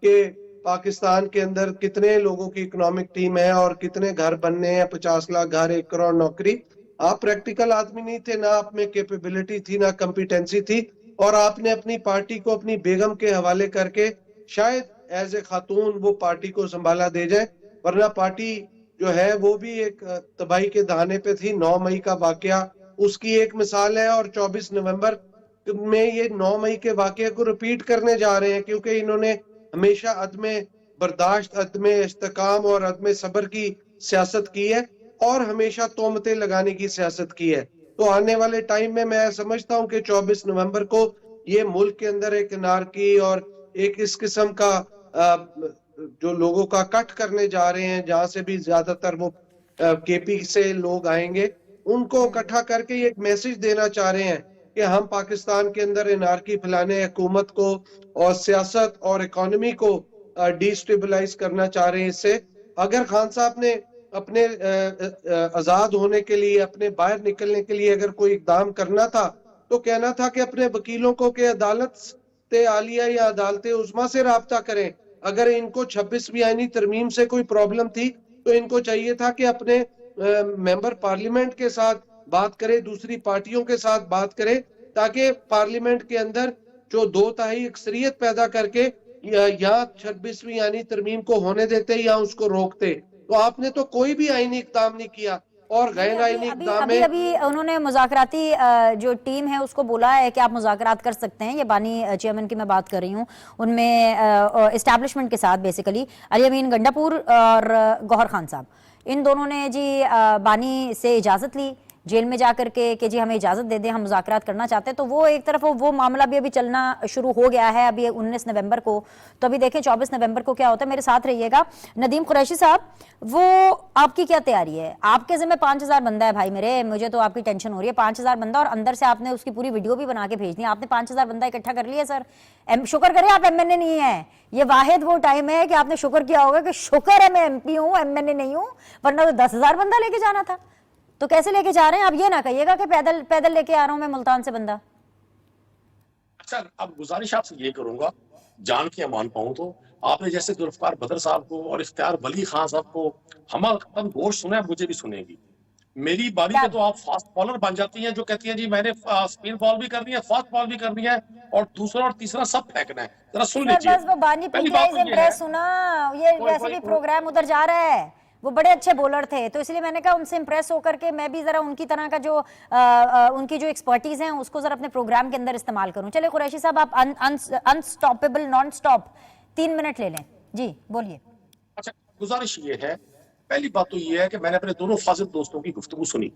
कि पाकिस्तान के अंदर कितने लोगों की इकोनॉमिक टीम है और कितने घर बनने हैं, 50 लाख घर, 1 करोड़ नौकरी। आप प्रैक्टिकल आदमी नहीं थे, ना आप में कैपेबिलिटी थी, ना कॉम्पिटेंसी थी, और आपने अपनी पार्टी को अपनी बेगम के हवाले करके शायद एज ए खातून वो पार्टी को संभाला दे जाए। वरना पार्टी जो है वो भी एक तबाही के दहाने पे थी। 9 मई का वाकया उसकी एक मिसाल है, और 24 नवंबर में ये 9 मई के वाकये को रिपीट करने जा रहे हैं, क्योंकि इन्होंने हमेशा अदमे बर्दाश्त, अदमे इस्तेकाम और अदमे सब्र की सियासत की है, और हमेशा तोहमतें लगाने की सियासत की है। तो आने वाले टाइम में मैं समझता हूं कि 24 नवंबर को ये मुल्क के अंदर एक अनारकी और एक इस किस्म का जो लोगों का कट करने जा रहे हैं, जहां से भी ज्यादातर वो केपी से लोग आएंगे, उनको इकट्ठा करके एक मैसेज देना चाह रहे हैं कि हम पाकिस्तान के अंदर एनार्की फैलाने, हुकूमत को और सियासत और इकोनॉमी को डिस्टेबलाइज करना चाह रहे हैं। इससे अगर खान साहब ने अपने आजाद होने के लिए, अपने बाहर निकलने के लिए अगर कोई इकदाम करना था, तो कहना था कि अपने वकीलों को कि अदालत आलिया या अदालत उज़्मा से राब्ता करें। अगर इनको 26वीं आईनी तरमीम से कोई प्रॉब्लम थी, तो इनको चाहिए था कि अपने मेंबर पार्लियामेंट के साथ बात करे, दूसरी पार्टियों के साथ बात करे, ताकि पार्लियामेंट के अंदर जो 2/3 अक्सरियत पैदा करके या 26वीं आईनी तरमीम को होने देते या उसको रोकते। तो आपने तो कोई भी आईनी इक़दाम नहीं किया, और गैर आईनी इक़दाम में अभी उन्होंने मुज़ाकराती जो टीम है उसको बोला है कि आप मुज़ाकरात कर सकते हैं। ये बानी चेयरमैन की मैं बात कर रही हूँ, उनमें इस्टेब्लिशमेंट के साथ बेसिकली अली अमीन गंडापुर और गौहर खान साहब, इन दोनों ने जी बानी से इजाज़त ली जेल में जाकर के कि जी हमें इजाज़त दे दें, हम मुज़ाकरात करना चाहते हैं। तो वो एक तरफ वो मामला भी अभी चलना शुरू हो गया है अभी 19 नवंबर को। तो अभी देखें 24 नवंबर को क्या होता है। मेरे साथ रहिएगा। नदीम कुरैशी साहब, वो आपकी क्या तैयारी है? आपके ज़िम्मे 5000 बंदा है भाई मेरे, मुझे तो आपकी टेंशन हो रही है। 5000 बंदा, और अंदर से आपने उसकी पूरी वीडियो भी बना के भेज दी। आपने 5000 बंदा इकट्ठा कर लिया सर। शुक्र करें आप MNA नहीं है। ये वाहिद वो टाइम है कि आपने शुक्र किया होगा कि शुक्र है मैं MP हूँ, MNA नहीं हूँ, वरना तो 10,000 बंदा लेके जाना था। तो कैसे लेके जा रहे हैं? आप ये ना कहिएगा कि पैदल लेके आ रहा हूं मैं मुल्तान से बंदा। अच्छा, अब गुजारिश आपसे ये करूंगा, जान के अमान पाऊं तो आपने जैसे जुल्फकार बदर साहब को और इख्तियार वली खान साहब को हमारा गोश्त सुना है, मुझे भी सुनेगी। मेरी बारी पे तो आप फास्ट बॉलर बन जाती हैं, जो कहती हैं जी मैंने स्पिन बॉल भी करनी है, फास्ट बॉल भी करनी है, और दूसरा और तीसरा सब फेंकना है। जरा सुन लीजिए। बस वो बानी प्रेस सुना, ये वैसे भी प्रोग्राम उधर जा रहा है। वो बड़े अच्छे बॉलर थे, तो इसलिए मैंने कहा उनसे इंप्रेस होकर के मैं भी जरा उनकी तरह का जो उनकी जो एक्सपर्टीज है उसको जरा अपने प्रोग्राम के अंदर इस्तेमाल करूं। चलिए कुरैशी साहब, आप अनस्टॉपेबल नॉन स्टॉप 3 मिनट ले लें जी, बोलिए। अच्छा, गुजारिश ये है, पहली बात तो ये है कि मैंने अपने दोनों फाजिल दोस्तों की गुफ्तगू सुनी,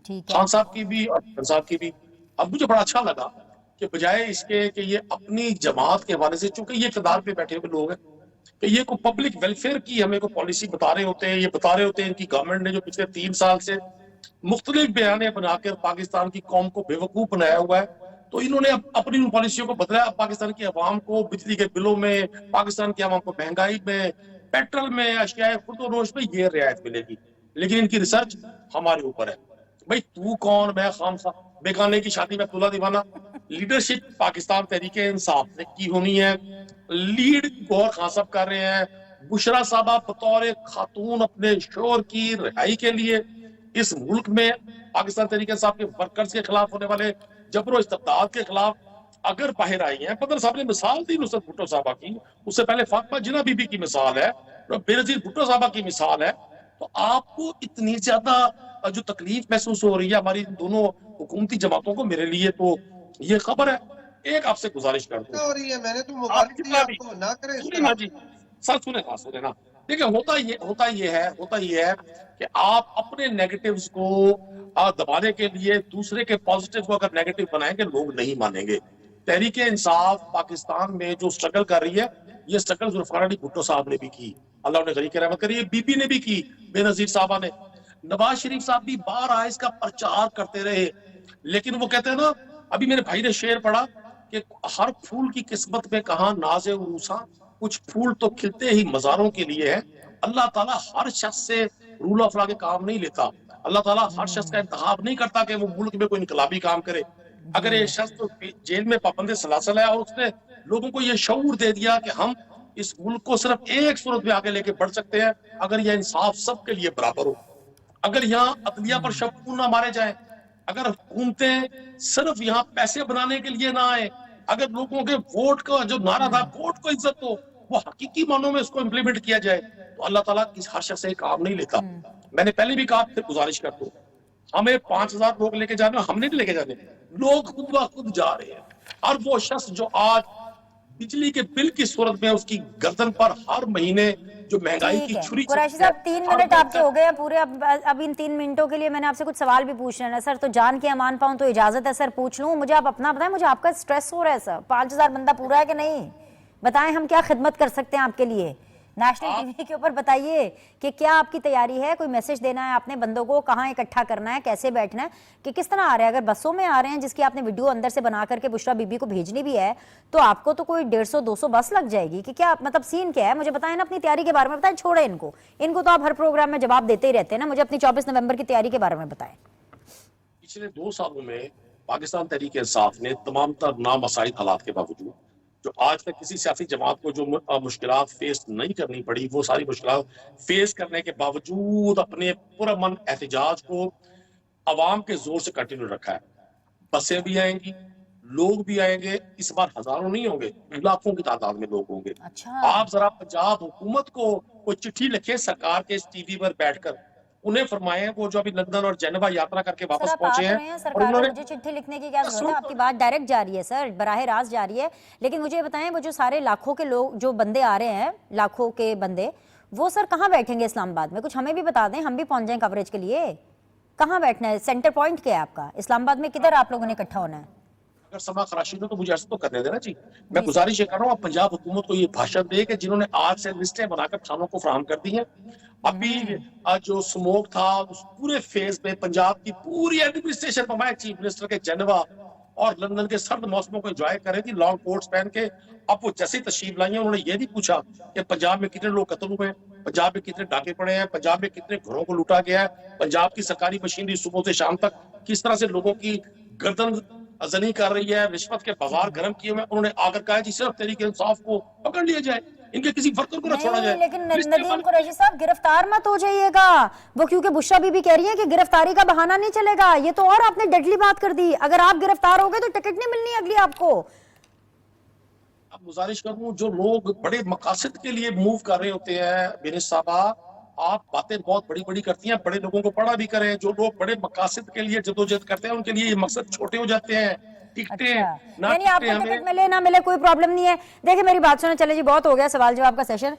खान साहब की भी और खान साहब की भी। अब मुझे बड़ा अच्छा लगा कि बजाय इसके कि ये अपनी जमात के हवाले से, चूंकि ये इक़्तिदार पे बैठे हुए लोग हैं, कि ये को पब्लिक वेलफेयर की हमें को पॉलिसी बता रहे होते हैं, ये बता रहे होते हैं इनकी गवर्नमेंट ने जो पिछले 3 साल से मुख्तलिफ बयाने बनाकर पाकिस्तान की कौम को बेवकूफ बनाया हुआ है, तो इन्होंने अपनी उन पॉलिसियों को बदला। पाकिस्तान की आवाम को बिजली के बिलों में, पाकिस्तान की आवाम को महंगाई में, पेट्रोल में, अशियाए खुर्दोनोश में ये रियायत मिलेगी। लेकिन इनकी रिसर्च हमारे ऊपर है। भाई तू कौन, मैं खामखा, बेगाने की शादी में अब्दुल्ला दीवाना। लीडरशिप पाकिस्तान तहरीके इंसाफ ने की होनी है, लीड गौहर खान साहब कर रहे हैं। बुशरा साहबा बतौर खातून अपने शोहर की रिहाई के लिए इस मुल्क में पाकिस्तान तहरीके इंसाफ के वर्कर्स के खिलाफ होने वाले जबरो इस्तेबदाद के खिलाफ अगर बाहर आई हैं। बदर साहब ने मिसाल दी नुसरत भुट्टो साहबा की, उससे पहले फातिमा जिन्ना बीबी की मिसाल है, बेनजीर भुट्टो साहबा की मिसाल है। तो आपको इतनी ज्यादा जो तकलीफ महसूस हो रही है हमारी दोनों हुकूमती जमातों को, मेरे लिए तो ये खबर है। एक आपसे गुजारिश करता हूँ, मैंने तो मुखालिफ किया आपको, ना करें जी सर, सुने ना। देखिए होता ये है कि आप अपने नेगेटिव्स को दबाने के लिए दूसरे के पॉजिटिव को अगर नेगेटिव बनाएंगे, लोग नहीं मानेंगे। तहरीके इंसाफ पाकिस्तान में जो स्ट्रगल कर रही है, ये स्ट्रगल जुल्फिकार अली भुट्टो साहब ने भी की, अल्लाह ने गरीब की रहमत करी, बीबी ने भी की, बेनजीर साहबा ने, नवाज शरीफ साहब भी बार इसका प्रचार करते रहे। लेकिन वो कहते हैं ना, अभी मेरे भाई ने शेर पढ़ा कि हर फूल की किस्मत में कहा नाज़े उरूसा, कुछ फूल तो खिलते ही मजारों के लिए है। अल्लाह ताला हर शख्स से रूल ऑफ लॉ के काम नहीं लेता। अल्लाह ताला हर शख्स का इंतखाब नहीं करता कि वो मुल्क में कोई इनकलाबी काम करे। अगर ये शख्स तो जेल में पाबंद सलासल है और उसने लोगों को ये शऊर दे दिया कि हम इस मुल्क को सिर्फ एक सूरत में आगे लेके बढ़ सकते हैं, अगर यह इंसाफ सबके लिए बराबर हो, अगर यहाँ अदलिया पर शब्द ना मारे जाए, अगर हुकूमतें सिर्फ यहाँ पैसे बनाने के लिए ना आए, अगर लोगों के वोट का जो नारा था, वोट को इज्जत दो, वो हकीकी मानों में उसको इम्प्लीमेंट किया जाए। तो अल्लाह ताला किस हर शख्स से काम नहीं लेता। मैंने पहले भी कहा, फिर गुजारिश करता हूँ, हमें 5,000 लोग लेके जाने, हमने नहीं लेके जाने, लोग खुद ब खुद जा रहे हैं। और वो शख्स जो आज बिजली के बिल की सूरत में उसकी गर्दन पर हर महीने जो महंगाई ठीक की है छुरी कुरैशी चलती है, साहब, 3 हर मिनट आपके वक्त हो गए हैं पूरे। अब इन 3 मिनटों के लिए मैंने आपसे कुछ सवाल भी पूछना है सर, तो जान के अमान पाऊं तो इजाजत है सर, पूछ लूं? मुझे आप अपना बताएं, मुझे आपका स्ट्रेस हो रहा है सर। 5,000 बंदा पूरा है कि नहीं? बताएं हम क्या खिदमत कर सकते हैं आपके लिए। नेशनल टीवी के ऊपर बताइए कि क्या आपकी तैयारी है, कोई मैसेज देना है आपने बंदों को, कहाँ इकट्ठा करना है, कैसे बैठना है, कि किस तरह आ रहे हैं? अगर बसों में आ रहे हैं जिसकी आपने वीडियो अंदर से बना करके बुशरा बीबी को भेजनी भी है, तो आपको तो कोई 150-200 बस लग जाएगी कि क्या? मतलब सीन क्या है, मुझे बताएं ना, अपनी तैयारी के बारे में बताएं। छोड़े इनको तो आप हर प्रोग्राम में जवाब देते ही रहते हैं ना, मुझे अपनी 24 नवंबर की तैयारी के बारे में बताएं। पिछले 2 सालों में पाकिस्तान तहरीक इंसाफ ने तमाम तर नामसाइद हालात के बावजूद, जो आज तक किसी सियासी जमात को जो मुश्किलात फेस नहीं करनी पड़ी, वो सारी मुश्किलात फेस करने के बावजूद अपने पुरअमन एहतजाज को अवाम के जोर से कंटिन्यू रखा है। बसें भी आएंगी, लोग भी आएंगे, इस बार हजारों नहीं होंगे, लाखों की तादाद में लोग होंगे। अच्छा, आप जरा पंजाब हुकूमत को कोई चिट्ठी लिखे सरकार के इस टीवी पर बैठकर, उन्हें फरमाएं, वो जो अभी लंदन और जेनेवा यात्रा करके सर वापस आप आ पहुंचे तो हैं रहे हैं और सरकार को, उन्होंने मुझे चिट्ठी लिखने की क्या जरूरत है? आपकी बात डायरेक्ट जा रही है सर, बराह रास्त जा रही है। लेकिन मुझे बताएं, वो जो सारे लाखों के लोग, जो बंदे आ रहे हैं, लाखों के बंदे, वो सर कहाँ बैठेंगे इस्लामाबाद में? कुछ हमें भी बता दें, हम भी पहुंच जाएं कवरेज के लिए। कहाँ बैठना है? सेंटर पॉइंट क्या है आपका इस्लामाबाद में? किधर आप लोगों ने इकट्ठा होना है? अगर समा खराशी हो तो मुझे ऐसा तो करने देना जी। मैं गुजारिश ये कर रहा हूँ, आप पंजाब हुकूमत को ये भाषण दे कि जिन्होंने आज से लिस्टें बनाकर किसानों को फराहम कर दी हैं। अभी आज जो स्मोक था उस पूरे फेज में पंजाब की पूरी एडमिनिस्ट्रेशन पर चीफ मिनिस्टर के जेनेवा और लंदन के सर्द मौसमों को एंजॉय कर रही थी, लॉन्ग कोट्स पहन के। अब वो जैसे तशरीफ लाई है, उन्होंने ये भी पूछा कि पंजाब में कितने लोग कत्ल हुए हैं, पंजाब में कितने डाके पड़े हैं, पंजाब में कितने घरों को लूटा गया है, पंजाब की सरकारी मशीनरी सुबह से शाम तक किस तरह से लोगों की गर्दन अजनी कर रही है, रिश्वत के बाजार गर्म किए हुए। उन्होंने आकर कहा जी सिर्फ तहरीक इंसाफ को पकड़ लिया जाए, इनके किसी वर्कर को न छोड़ा जाए। नहीं, लेकिन नदीम कुरैशी साहब गिरफ्तार मत हो जाइएगा वो, क्योंकि बुशरा बीबी कह रही है कि गिरफ्तारी का बहाना नहीं चलेगा। ये तो और आपने डेडली बात कर दी, अगर आप गिरफ्तार हो गए तो टिकट नहीं मिलनी अगली आपको। अब गुजारिश करूं, जो लोग बड़े मकासद के लिए मूव कर रहे होते हैं, बिनिश साहबा, आप बातें बहुत बड़ी बड़ी करती हैं, बड़े लोगों को पढ़ा भी करें। जो लोग बड़े मकासद के लिए जदोजहद करते हैं, उनके लिए ये मकसद छोटे हो जाते हैं। टिकटें अच्छा, ना यानी टिकटें आपको हमें टिकट मिले ना मिले कोई प्रॉब्लम नहीं है। देखिए मेरी बात सुनो, चले जी बहुत हो गया सवाल जवाब का सेशन।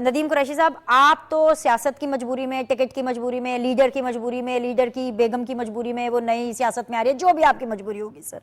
नदीम कुरैशी साहब, आप तो सियासत की मजबूरी में, टिकट की मजबूरी में, लीडर की मजबूरी में, लीडर की बेगम की मजबूरी में, वो नई सियासत में आ रही है, जो भी आपकी मजबूरी होगी सर,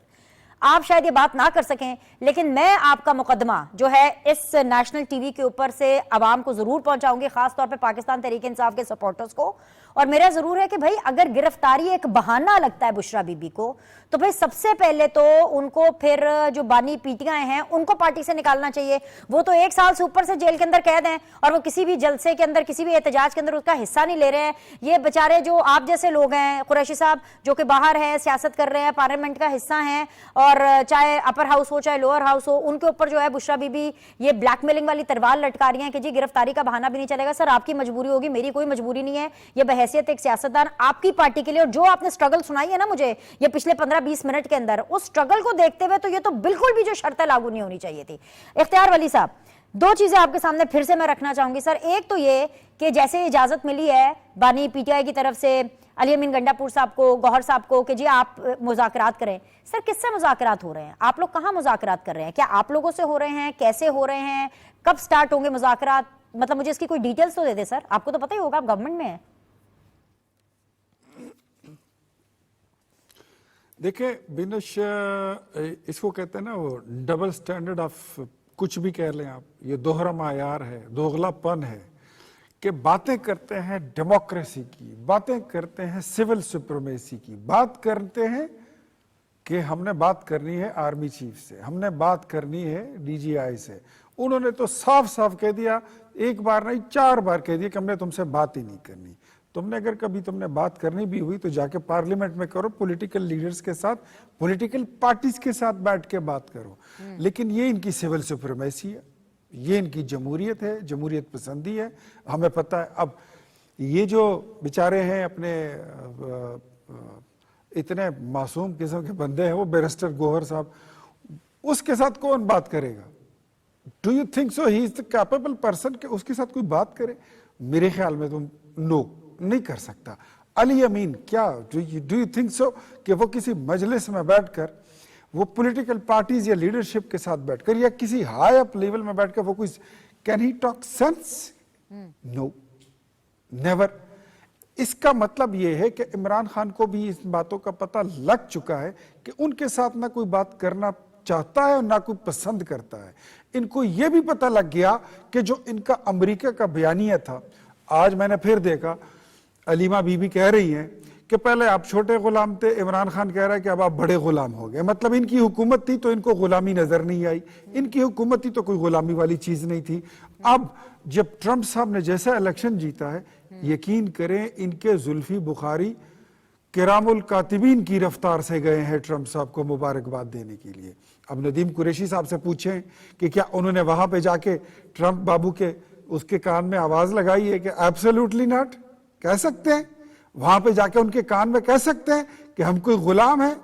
आप शायद ये बात ना कर सकें, लेकिन मैं आपका मुकदमा जो है इस नेशनल टीवी के ऊपर से आवाम को जरूर पहुंचाऊंगी, खासतौर पे पाकिस्तान तहरीक इंसाफ के सपोर्टर्स को। और मेरा जरूर है कि भाई अगर गिरफ्तारी एक बहाना लगता है बुशरा बीबी को, तो भाई सबसे पहले तो उनको, फिर जो बानी पीटियां हैं उनको पार्टी से निकालना चाहिए। वो तो 1 साल से ऊपर से जेल के अंदर कैद हैं और वो किसी भी जलसे के अंदर, किसी भी एहतजाज के अंदर उसका हिस्सा नहीं ले रहे हैं। ये बेचारे जो आप जैसे लोग हैं कुरैशी साहब, जो कि बाहर है, सियासत कर रहे हैं, पार्लियामेंट का हिस्सा हैं, और चाहे अपर हाउस हो चाहे लोअर हाउस हो, उनके ऊपर जो है बुशरा बीबी ये ब्लैकमेलिंग वाली तलवार लटका रही है कि जी गिरफ्तारी का बहाना भी नहीं चलेगा। सर आपकी मजबूरी होगी, मेरी कोई मजबूरी नहीं है। ये बहैसियत एक सियासतदान आपकी पार्टी के लिए, और जो आपने स्ट्रगल सुनाई है ना मुझे ये पिछले 15-20 मिनट के अंदर, उस स्ट्रगल को देखते हुए तो ये तो बिल्कुल भी जो शर्तें लागू नहीं होनी चाहिए थी। इख्तियार वली साहब, 2 चीजें आपके सामने फिर से मैं रखना चाहूंगी सर। एक तो ये कि जैसे इजाजत मिली है बानी पीटीआई की तरफ से अली अमीन गंडापुर साहब को, गौहर साहब को, कि जी आप मुज़ाकरात करें। सर किससे मुज़ाकरात हो रहे हैं? आप लोग कहाँ मुज़ाकरात कर रहे हैं? क्या आप लोगों से हो रहे हैं? कैसे हो रहे हैं? कब स्टार्ट होंगे मुज़ाकरात? मतलब मुझे इसकी कोई डिटेल्स तो दे दे सर, आपको तो पता ही होगा, आप गवर्नमेंट में है। देखिए बिनश, इसको कहते हैं ना वो डबल स्टैंडर्ड ऑफ कुछ भी कह लें आप, ये दोहरा मायार है, दोगलापन है कि बातें करते हैं डेमोक्रेसी की, बातें करते हैं सिविल सुप्रीमेसी की, बात करते हैं कि हमने बात करनी है आर्मी चीफ से, हमने बात करनी है डीजीआई से। उन्होंने तो साफ साफ कह दिया, एक बार नहीं 4 बार कह दिया कि हमने तुमसे बात ही नहीं करनी। तुमने अगर कभी तुमने बात करनी भी हुई तो जाके पार्लियामेंट में करो, पॉलिटिकल लीडर्स के साथ, पॉलिटिकल पार्टीज के साथ बैठ के बात करो। लेकिन ये इनकी सिविल सुप्रीमेसी है, ये इनकी जमहूरियत है, जमहूरियत पसंदी है। हमें पता है अब ये जो बेचारे हैं अपने इतने मासूम किस्म के बंदे हैं, वो बैरिस्टर गौहर साहब, उसके साथ कौन बात करेगा? Do you think so he is the capable person कि उसके साथ कोई बात करे? मेरे ख्याल में तो नो, नहीं कर सकता। अली अमीन, क्या डू यू थिंक सो कि वो किसी मजलिस में बैठकर, वो पॉलिटिकल पार्टीज या लीडरशिप के साथ बैठकर या किसी हाई अप लेवल में बैठकर वो कोई, can he talk sense? No, never. इसका मतलब यह है कि इमरान खान को भी इस बातों का पता लग चुका है कि उनके साथ ना कोई बात करना चाहता है और ना कोई पसंद करता है। इनको यह भी पता लग गया कि जो इनका अमेरिका का बयानिया था, आज मैंने फिर देखा अलीमा बीबी कह रही हैं कि पहले आप छोटे गुलाम थे, इमरान खान कह रहा है कि अब आप बड़े गुलाम हो गए। मतलब इनकी हुकूमत थी तो इनको गुलामी नजर नहीं आई, इनकी हुकूमत थी तो कोई गुलामी वाली चीज नहीं थी। अब जब ट्रंप साहब ने जैसा इलेक्शन जीता है, यकीन करें इनके जुल्फी बुखारी किरामुल कातिबीन की रफ्तार से गए हैं ट्रंप साहब को मुबारकबाद देने के लिए। अब नदीम कुरैशी साहब से पूछें कि क्या उन्होंने वहां पे जाके ट्रंप बाबू के उसके कान में आवाज लगाई है कि एब्सोल्युटली नॉट? कह सकते हैं? वहां पे जाके उनके कान में कह सकते हैं कि हम कोई गुलाम है,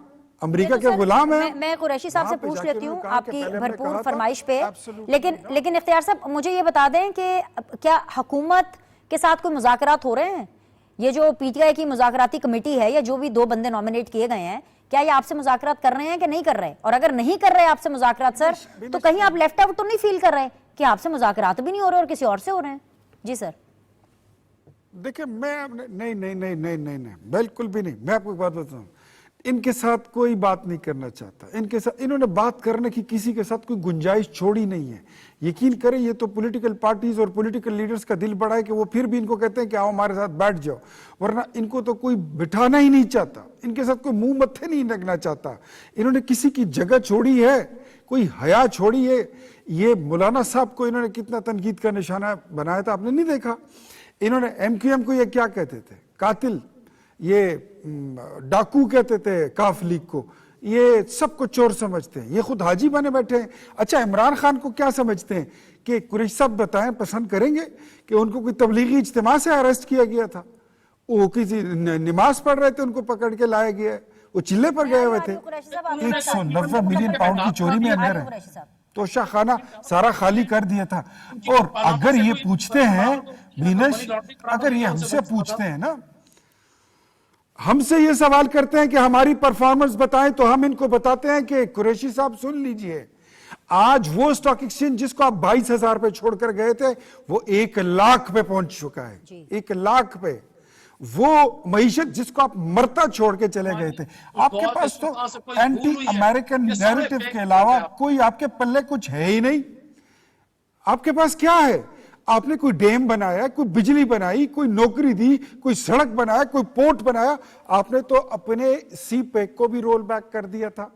अमेरिका के गुलाम है? मैं कुरैशी साहब से वहां पे पूछ जाके लेती हूँ उन्होंने कहा कि आपकी पहले हमने भरपूर कहा था, फरमाइश पे, absolutely लेकिन इख्तियार साहब मुझे ये बता दें कि क्या हुकूमत के साथ कोई मुज़ाकरात हो रहे हैं? ये जो पीटीआई की मुज़ाकराती कमेटी है या जो भी 2 बंदे नॉमिनेट किए गए हैं, क्या ये आपसे मुज़ाकरात कर रहे हैं कि नहीं कर रहे? और अगर नहीं कर रहे आपसे मुज़ाकरात सर, तो कहीं आप लेफ्ट आउट तो नहीं फील कर रहे कि आपसे मुज़ाकरात भी नहीं हो रहे और किसी और से हो रहे हैं? जी सर। देखिए, मैं नहीं नहीं नहीं नहीं नहीं नहीं बिल्कुल भी नहीं। मैं आपको एक बात बताऊं, इनके साथ कोई बात नहीं करना चाहता। इनके साथ इन्होंने बात करने की किसी के साथ कोई गुंजाइश छोड़ी नहीं है। यकीन करें, ये तो पॉलिटिकल पार्टीज और पॉलिटिकल लीडर्स का दिल बड़ा है कि वो फिर भी इनको कहते हैं कि आओ हमारे साथ बैठ जाओ, वरना इनको तो कोई बिठाना ही नहीं चाहता, इनके साथ कोई मुंह मत्थे नहीं लगना चाहता। इन्होंने किसी की जगह छोड़ी है, कोई हया छोड़ी है? ये मौलाना साहब को इन्होंने कितना तनकीद का निशाना बनाया था, आपने नहीं देखा? इन्होंने एमक्यूएम को ये क्या कहते थे? कातिल, ये डाकू कहते थे काफ लीग को, ये सबको चोर समझते हैं, ये खुद हाजी बने बैठे हैं। अच्छा, इमरान खान को क्या समझते हैं कि कुरैशी साहब बताएं, पसंद करेंगे कि उनको कोई तबलीगी इज्तिमा से अरेस्ट किया गया था? वो किसी नमाज पढ़ रहे थे, उनको पकड़ के लाया गया है, वो चिल्ले पर गए हुए थे। 190 मिलियन पाउंड की चोरी में अंदर है, तोशा खाना सारा खाली कर दिया था। और अगर ये पूछते हैं बीनश, अगर ये हमसे पूछते हैं ना, हमसे ये सवाल करते हैं कि हमारी परफॉर्मेंस बताएं, तो हम इनको बताते हैं कि कुरैशी साहब सुन लीजिए, आज वो स्टॉक एक्सचेंज जिसको आप 22,000 पे छोड़कर गए थे, वो 1 लाख पे पहुंच चुका है। 1 लाख पे। वो मईशत जिसको आप मरता छोड़ के चले गए थे, आपके पास तो एंटी अमेरिकन नैरेटिव के अलावा कोई आपके पल्ले कुछ है ही नहीं। आपके पास क्या है? आपने कोई डैम बनाया, कोई बिजली बनाई, कोई नौकरी दी, कोई सड़क बनाया, कोई पोर्ट बनाया? आपने तो अपने सी पैक को भी रोल बैक कर दिया था।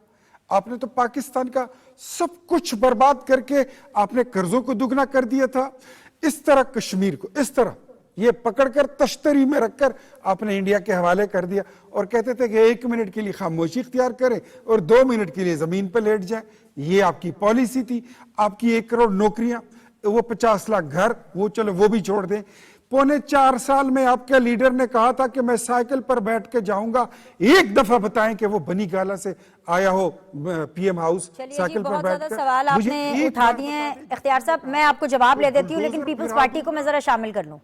आपने तो पाकिस्तान का सब कुछ बर्बाद करके आपने कर्जों को दुगना कर दिया था। इस तरह कश्मीर को इस तरह ये पकड़कर तश्तरी में रखकर आपने इंडिया के हवाले कर दिया और कहते थे कि 1 मिनट के लिए खामोशी इख्तियार करें और 2 मिनट के लिए जमीन पर लेट जाएं। ये आपकी पॉलिसी थी। आपकी 1 करोड़ नौकरियां, वो 50 लाख घर, वो चलो वो भी छोड़ दें। 4.25 साल में आपके लीडर ने कहा था कि मैं साइकिल पर बैठ के जाऊंगा। एक दफा बताएं कि वो बनी गाला से आया हो पीएम हाउस साइकिल पर बैठ कर। सवाल आपने उठा दिए हैं इख्तियार साहब, मैं आपको जवाब ले देती हूँ, लेकिन पीपल्स पार्टी को मैं जरा शामिल कर लूं।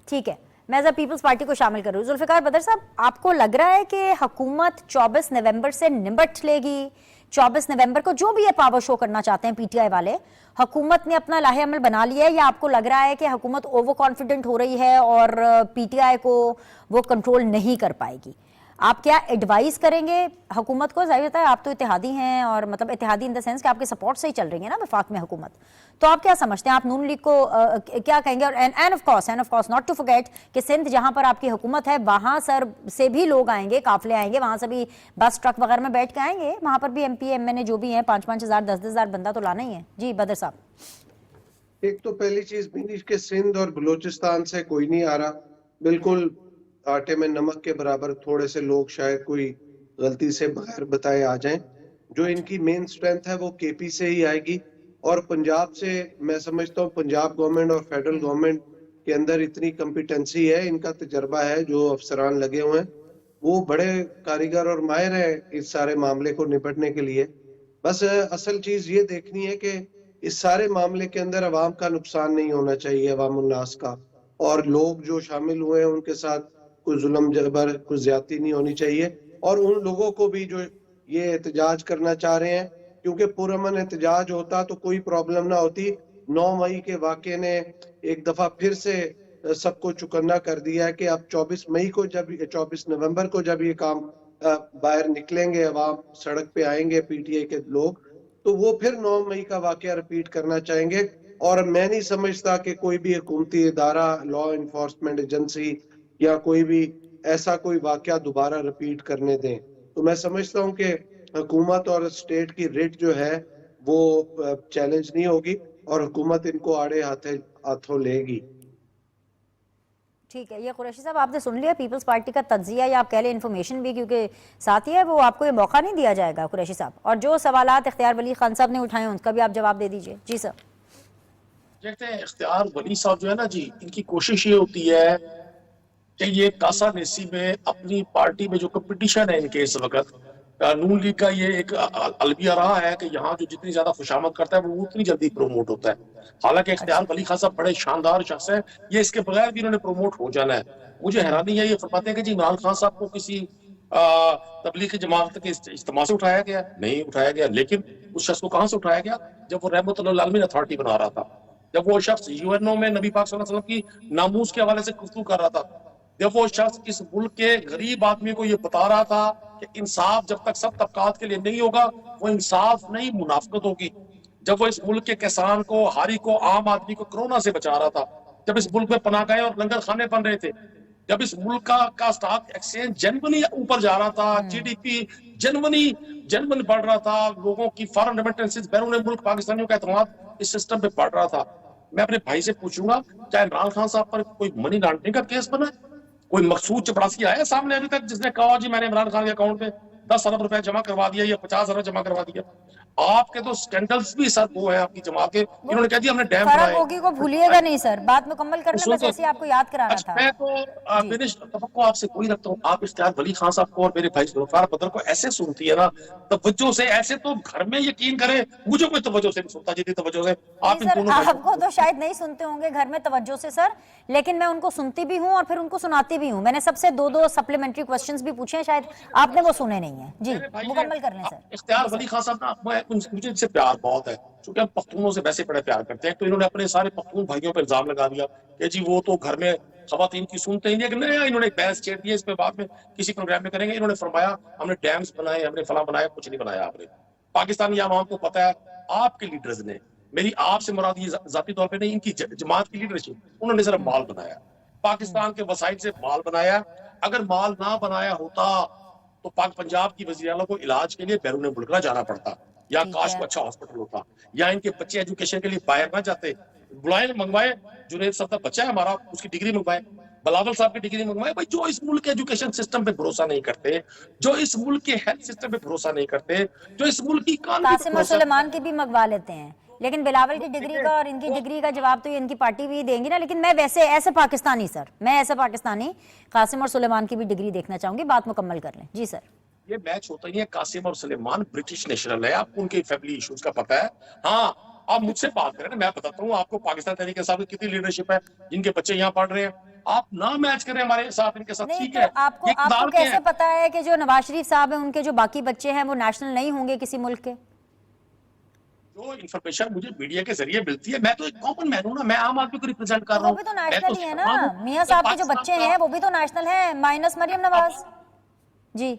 ठीक है, मैं जरा पीपल्स पार्टी को शामिल कर रही हूँ। जुल्फिकार बदर साहब, आपको लग रहा है कि हुकूमत 24 नवंबर से निपट लेगी? 24 नवंबर को जो भी ये पावर शो करना चाहते हैं पीटीआई वाले, हुकूमत ने अपना लाहे अमल बना लिया है, या आपको लग रहा है कि हुकूमत ओवर कॉन्फिडेंट हो रही है और पीटीआई को वो कंट्रोल नहीं कर पाएगी? आप क्या एडवाइस करेंगे हुकूमत को? जाहिर है आप तो इत्तेहादी हैं, और मतलब इत्तेहादी इन द सेंस कि आपके सपोर्ट से ही चल रही है ना वफाक में हुकूमत, तो आप क्या समझते हैं? आप नून लीग को क्या कहेंगे? और and of course not to forget कि सिंध जहां पर आपकी हुकूमत है, वहां सर से भी लोग आएंगे, काफिले आएंगे, वहां से भी बस ट्रक वगैरह में बैठ के आएंगे, वहां पर भी एमपी एमएनए जो भी हैं 5-5 हज़ार 10-10 हज़ार बंदा तो लाना ही है। जी बदर साहब। एक तो पहली चीज बीनिश के सिंध और बलूचिस्तान से कोई नहीं आ रहा, बिल्कुल आटे में नमक के बराबर थोड़े से लोग शायद कोई गलती से बगैर बताए आ जाएं। जो इनकी मेन स्ट्रेंथ है वो केपी से ही आएगी, और पंजाब से मैं समझता हूँ पंजाब गवर्नमेंट और फेडरल गवर्नमेंट के अंदर इतनी कॉम्पिटेंसी है, इनका तजर्बा है, जो अफसरान लगे हुए हैं वो बड़े कारीगर और माहिर हैं इस सारे मामले को निपटने के लिए। बस असल चीज ये देखनी है कि इस सारे मामले के अंदर अवाम का नुकसान नहीं होना चाहिए, अवाम उन्नास का, और लोग जो शामिल हुए हैं उनके साथ कोई जुल्म जबर, कोई ज्यादती नहीं होनी चाहिए। और उन लोगों को भी जो ये एहतजाज करना चाह रहे हैं, क्योंकि पुरअमन एहतजाज होता तो कोई प्रॉब्लम ना होती। 9 मई के वाक़े ने एक दफा फिर से सबको चौकन्ना कर दिया है कि अब 24 मई को, जब 24 नवंबर को जब ये काम बाहर निकलेंगे, अवाम सड़क पे आएंगे, पीटीआई के लोग, तो वो फिर 9 मई का वाकया रिपीट करना चाहेंगे। और मैं नहीं समझता कि कोई भी हुकूमती इदारा, लॉ इन्फोर्समेंट एजेंसी या कोई भी ऐसा कोई वाकया दोबारा रिपीट करने दें। तो मैं समझता हूँ कि हुकूमत और स्टेट की रिट जो है वो चैलेंज नहीं होगी और हुकूमत इनको आड़े हाथों लेगी। ठीक है, ये कुरैशी साहब आपने सुन लिया पीपल्स पार्टी का तज्जिया, या आप कह लें इन्फॉर्मेशन भी, क्योंकि साथ ही है वो आपको ये मौका नहीं दिया जाएगा कुरैशी साहब। और जो सवालात इख्तियार वली खान साहब ने उठाए हैं उनका भी आप जवाब दे दीजिए। जी सर। देखते हैं, इख्तियार वली साहब जो है ना जी, इनकी कोशिश ये होती है कि ये कासा नेसी में अपनी पार्टी में जो कंपटीशन है इनके इस वक्त, नून लीग का ये एक अलविया रहा है कि यहाँ जो जितनी ज्यादा खुशामद करता है वो उतनी जल्दी प्रोमोट होता है। हालांकि इख्तियार वली खान साहब बड़े शानदार शख्स है, ये इसके बगैर भी इन्होंने प्रोमोट हो जाना है। मुझे हैरानी है, ये फरमाते हैं कि जी इमरान खान साहब को किसी तबलीगी जमात के इज्तिमा से उठाया गया, नहीं उठाया गया। लेकिन उस शख्स को कहां से उठाया गया? जब वो रहमतुल्लाह आलमीन अथॉरिटी बना रहा था, जब वो शख्स यूएनओ में नबी पाक सल्लल्लाहु अलैहि वसल्लम की नामूस के हवाले से गुफ्तगू कर रहा था, जब वो शख्स इस मुल्क के गरीब आदमी को ये बता रहा था कि इंसाफ जब तक सब तबकात के लिए नहीं होगा वो इंसाफ नहीं मुनाफिकत होगी, जब वो इस मुल्क के किसान को, हारी को, आम आदमी को कोरोना से बचा रहा था, जब इस मुल्क में पनाहगाहें और लंगर खाने बन रहे थे, जब इस मुल्क का स्टॉक एक्सचेंज जनवनी ऊपर जा रहा था, जीडीपी जनवनी बढ़ रहा था, लोगों की फॉरेन रेमिटेंसेस, बैरून मुल्क पाकिस्तानियों का एतमाद इस सिस्टम पे बढ़ रहा था। मैं अपने भाई से पूछूंगा, क्या इमरान खान साहब पर कोई मनी लॉन्ड्रिंग का केस बना है? कोई मकसूद चपरासी आया सामने अभी तक जिसने कहा जी मैंने इमरान खान के अकाउंट में 10 अरब रुपए जमा करवा दिया या 50 अरब जमा करवा दिया? आपके तो स्कैंडल्स भी सर वो है आपकी जमात के, इन्होंने कह दिया हमने डैम फराग होगी को भूलिएगा नहीं सर, बात मुकम्मल करना, बस ऐसे आपको याद कराना था। मैं तो फिनिश तवक्को आपसे कोई रखता हूँ, आप इख्तियार वली खान साहब को और मेरे भाई जुल्फिकार बदर को ऐसे सुनती है ना तवज्जो से, ऐसे तो घर में यकीन करें मुझे कोई तवज्जो से नहीं सुनता, जितनी तवज्जो से आप इन दोनों आपको तो शायद नहीं सुनते होंगे घर में तवज्जो से सर, लेकिन मैं उनको सुनती भी हूँ और फिर उनको सुनाती भी हूँ। मैंने सबसे दो सप्लीमेंट्री क्वेश्चंस भी पूछे हैं, शायद आपने वो सुने नहीं है। जी मुकम्मल कर लें सर। इख्तियार वली खान साहब ना, मुझे इनसे प्यार बहुत है, क्योंकि हम पख्तूनों से वैसे बड़े प्यार करते हैं। तो इन्होंने अपने सारे पख्तून भाइयों पर इल्जाम लगा दिया कि जी वो तो घर में खवातीन की सुनते ही नहीं। इन्होंने एक बहस छेड़ दी है, इस पे बाद में किसी प्रोग्राम में करेंगे। इन्होंने फरमाया हमने डैम्स बनाए, हमने फला बनाया, कुछ नहीं बनाया आपने। पाकिस्तानी आवाम को पता है, आपके लीडर्स ने, मेरी आपसे मुराद ये जाती तौर पे नहीं, इनकी जमात की लीडरशिप, उन्होंने सिर्फ माल बनाया, पाकिस्तान के वसाइल से माल बनाया। अगर माल ना बनाया होता तो पाक पंजाब की वज़ीर आला को इलाज के लिए बैरून मुल्क ना जाना पड़ता, या काश को अच्छा हॉस्पिटल होता, या इनके बच्चे एजुकेशन के लिए बाहर ना जाते। बुलाए, मंगवाए, जुनैद सफदर बच्चा है हमारा, उसकी डिग्री मंगवाए, बिलावल साहब की डिग्री मंगवाए। भाई जो इस मुल्क के एजुकेशन सिस्टम पे भरोसा नहीं करते, जो इस मुल्क के हेल्थ सिस्टम पे भरोसा नहीं करते, जो इस मुल्क की कासिम और सुलेमान की भी मंगवा लेते हैं, लेकिन बिलावल की डिग्री का और इनकी डिग्री का जवाब तो इनकी पार्टी भी देंगी ना। लेकिन मैं वैसे ऐसे पाकिस्तानी सर, मैं ऐसे पाकिस्तानी कासिम और सुलेमान की भी डिग्री देखना चाहूंगी। बात मुकम्मल कर लें। जी सर। ये मैच होता ही है, कासिम और सुलेमान ब्रिटिश नेशनल है, आपको उनके फैमिली इश्यूज का पता है। हाँ, आप मुझसे बात करें ना, मैं बताता हूँ आपको पाकिस्तान तहरीक इंसाफ की कितनी लीडरशिप है, जिनके बच्चे यहाँ पढ़ रहे हैं। आप ना मैच करें हमारे साथ, इनके साथ, ठीक है। आपको कैसे पता है कि जो नवाज शरीफ साहब हैं उनके जो बाकी बच्चे हैं वो नेशनल नहीं होंगे किसी मुल्क के? जो इन्फॉर्मेशन मुझे मीडिया के जरिए मिलती है, मैं तो एक कॉमन मैन हूँ ना, मैं आम आदमी को रिप्रेजेंट कर रहा हूँ। वो भी तो नेशनल ही है ना, मियां साहब के जो बच्चे हैं वो भी तो नेशनल हैं, माइनस मरियम नवाज जी।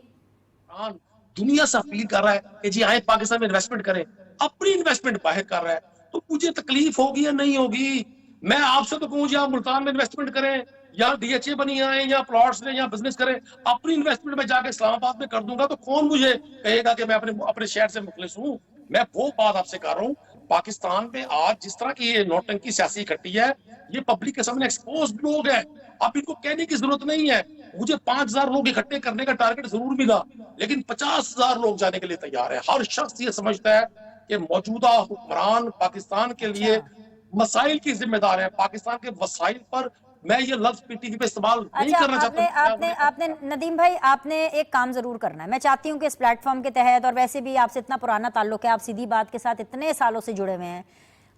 दुनिया से अपील कर रहा है कि जी आए पाकिस्तान में इन्वेस्टमेंट करें, अपनी इन्वेस्टमेंट बाहर कर रहा है, तो मुझे तकलीफ होगी या नहीं होगी? मैं आपसे तो कहूँ जी आप मुल्तान में इन्वेस्टमेंट करें, या डीएचए बनी आए, या प्लॉट्स लें, या बिजनेस करें, अपनी इन्वेस्टमेंट में जाके इस्लामाबाद में कर दूंगा तो कौन मुझे कहेगा कि मैं अपने शहर से मुखलिस हूँ? मैं वो बात आपसे कर रहा हूँ, पाकिस्तान में आज जिस तरह की ये नौटंकी सियासी इकट्ठी है, ये पब्लिक के सामने एक्सपोज लोग हैं, अब इनको कहने की जरूरत नहीं है। मुझे 5000 लोग इकट्ठे करने का टारगेट जरूर मिला, लेकिन 50,000 लोग जाने के लिए तैयार है। हर शख्स ये समझता है कि मौजूदा हुक्मरान पाकिस्तान के लिए मसाइल की जिम्मेदार है, पाकिस्तान के वसाइल पर मैं ये लफ्ज पीटीवी पे इस्तेमाल नहीं अच्छा, करना चाहता। आपने नदीम भाई, आपने एक काम जरूर करना है। मैं चाहती हूँ कि इस प्लेटफॉर्म के तहत, और वैसे भी आपसे इतना पुराना ताल्लुक है, आप सीधी बात के साथ इतने सालों से जुड़े हुए हैं,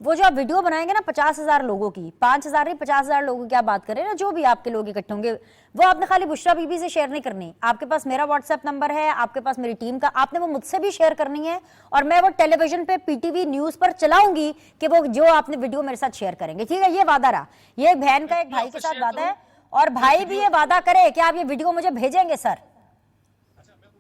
वो जो आप वीडियो बनाएंगे ना 50,000 लोगों की, 5,000 नहीं 50,000 लोगों की आप बात करें ना, जो भी आपके लोग इकट्ठे होंगे, वो आपने खाली बुशरा बीबी से शेयर नहीं करनी। आपके पास मेरा व्हाट्सएप नंबर है, आपके पास मेरी टीम का, आपने वो मुझसे भी शेयर करनी है, और मैं वो टेलीविजन पे पीटीवी न्यूज पर चलाऊंगी कि वो जो आपने वीडियो मेरे साथ शेयर करेंगे। ठीक है, ये वादा रहा, ये एक बहन का एक भाई के साथ वादा है, और भाई भी ये वादा करे कि आप ये वीडियो मुझे भेजेंगे सर।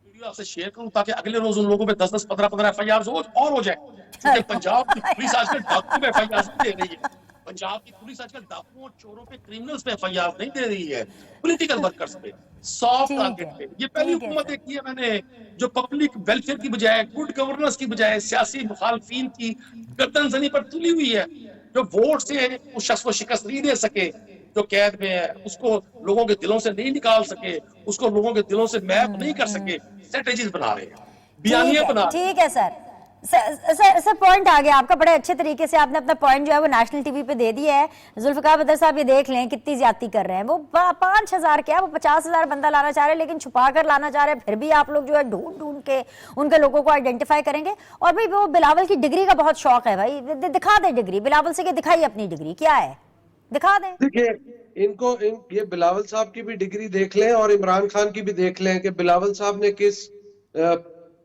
वीडियो आपसे शेयर करूं ताकि अगले रोज उन लोगों पे 10-10, 15-15 एफआईआर और हो जाए। क्योंकि पंजाब की पुलिस आजकल डाकुओं पे एफआईआर दे रही है। पंजाब की पुलिस आजकल डाकुओं और चोरों पे, क्रिमिनल्स पे एफआईआर नहीं दे रही है, पॉलिटिकल वर्कर्स पे, सॉफ्ट टारगेट पे। ये पहली हुकूमत देखी है मैंने जो पब्लिक वेलफेयर की बजाय, गुड गवर्नेंस की बजाय सियासी मुखालफिन की गर्दनजनी पर तुली हुई है। जो वोट से उस शख्स को शिकस्त नहीं दे सके, जो कैद में है, उसको लोगों के दिलों से नहीं निकाल सके, उसको लोगों के दिलों से मैप नहीं कर सके, स्ट्रेटेजीज बना रहे हैं, बयानियां बना रहे हैं। ठीक है सर, सर पॉइंट आ गया आपका, बड़े अच्छे तरीके से आपने अपना पॉइंट जो है वो नेशनल टीवी पे दे दिया है। जुल्फिकार बदर साहब ये देख लें कितनी ज्यादती कर रहे हैं। वो 5,000 क्या, वो 50,000 बंदा लाना चाह रहे हैं, लेकिन छुपा कर लाना चाह रहे हैं। फिर भी आप लोग जो है ढूंढ ढूंढ के उनके लोगों को आइडेंटिफाई करेंगे। और भाई वो बिलावल की डिग्री का बहुत शौक है भाई, दिखा दे डिग्री बिलावल से, दिखाई अपनी डिग्री क्या है, दिखा दें। देखिए ये बिलावल साहब की भी डिग्री देख लें और इमरान खान की भी देख लें कि बिलावल साहब ने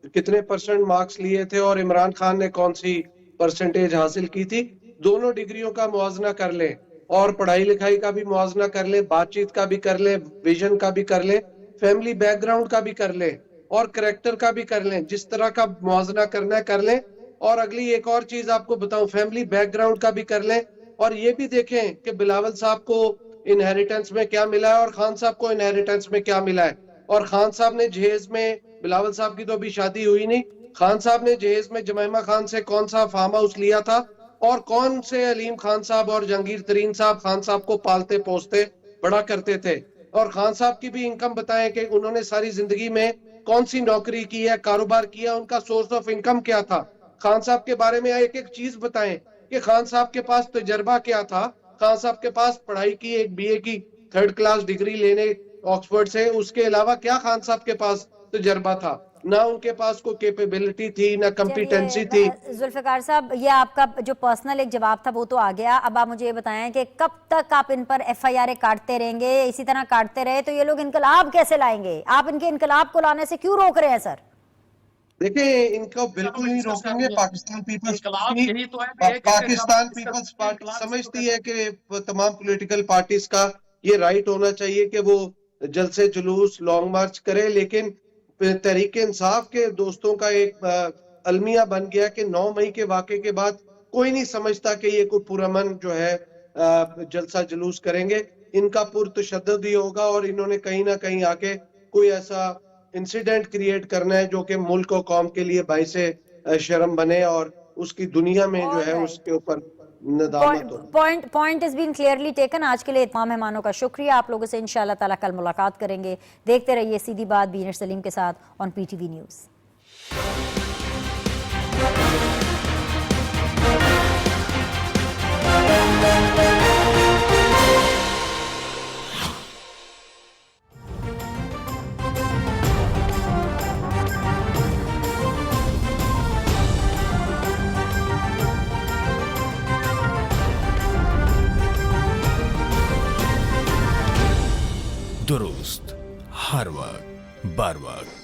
कितने परसेंट मार्क्स लिए थे और इमरान खान ने कौन सी परसेंटेज हासिल की थी। दोनों डिग्रियों का मुआवजना कर लें और पढ़ाई लिखाई का भी मुआवजना कर लें, बातचीत का भी कर लें, विजन का भी कर लें, फैमिली बैकग्राउंड का भी कर लें और कैरेक्टर का भी कर लें। जिस तरह का मुआवजना करना है कर लें। और अगली एक और चीज आपको बताऊं, फैमिली बैकग्राउंड का भी कर लें और ये भी देखें कि बिलावल साहब को इनहेरिटेंस में क्या मिला है और खान साहब को इनहेरिटेंस में क्या मिला है। और खान साहब ने जहेज में, बिलावल साहब की तो अभी शादी हुई नहीं, खान साहब ने जहेज में जमैमा खान से कौन सा फार्म हाउस लिया था और कौन से अलीम खान साहब और जहांगीर तरीन साहब खान साहब को पालते पोसते बड़ा करते थे। और खान साहब की भी इनकम बताएं कि उन्होंने सारी जिंदगी में कौन सी नौकरी की है, कारोबार किया, उनका सोर्स ऑफ इनकम क्या था। खान साहब के बारे में एक एक चीज बताएं कि खान साहब के पास तजर्बा क्या था। खान साहब के पास पढ़ाई की, एक बीए की 3rd क्लास डिग्री लेने ऑक्सफोर्ड से, उसके अलावा क्या खान साहब के पास तजर्बा था। ना उनके पास कोई कैपेबिलिटी थी, ना कॉम्पिटेंसी थी। जुल्फिकार साहब, ये आपका जो पर्सनल एक जवाब था वो तो आ गया। अब आप मुझे ये बताएं कि कब तक आप इन पर एफआईआर काटते रहेंगे? इसी तरह काटते रहे तो ये लोग इनकलाब कैसे लाएंगे? आप इनके इनकलाब को लाने से क्यों रोक रहे हैं सर? देखिए, इनको बिल्कुल नहीं रोकेंगे। पाकिस्तान पीपल्स पार्टी समझती है कि तमाम पॉलिटिकल पार्टीज का ये राइट होना चाहिए कि वो जलसे जुलूस लॉन्ग मार्च करे, लेकिन तहरीक इंसाफ के दोस्तों का एक अलमिया बन गया कि 9 मई के वाक़े के बाद कोई नहीं समझता कि ये कोई पुरअमन जो है जलसा जुलूस करेंगे। इनका पुरतशद्दुद ही होगा और इन्होंने कहीं ना कहीं आके कोई ऐसा इंसिडेंट क्रिएट करना है जो कि मुल्क और कौम के लिए बाइसे शर्म बने और उसकी दुनिया में जो है उसके ऊपर नदामत हो। Point is been clearly taken. आज के लिए तमाम मेहमानों का शुक्रिया। आप लोगों से इंशाल्लाह ताला कल मुलाकात करेंगे। देखते रहिए सीधी बात बीनर सलीम के साथ ऑन पीटीवी न्यूज़। दुरुस्त हर वक्त बर वक्त।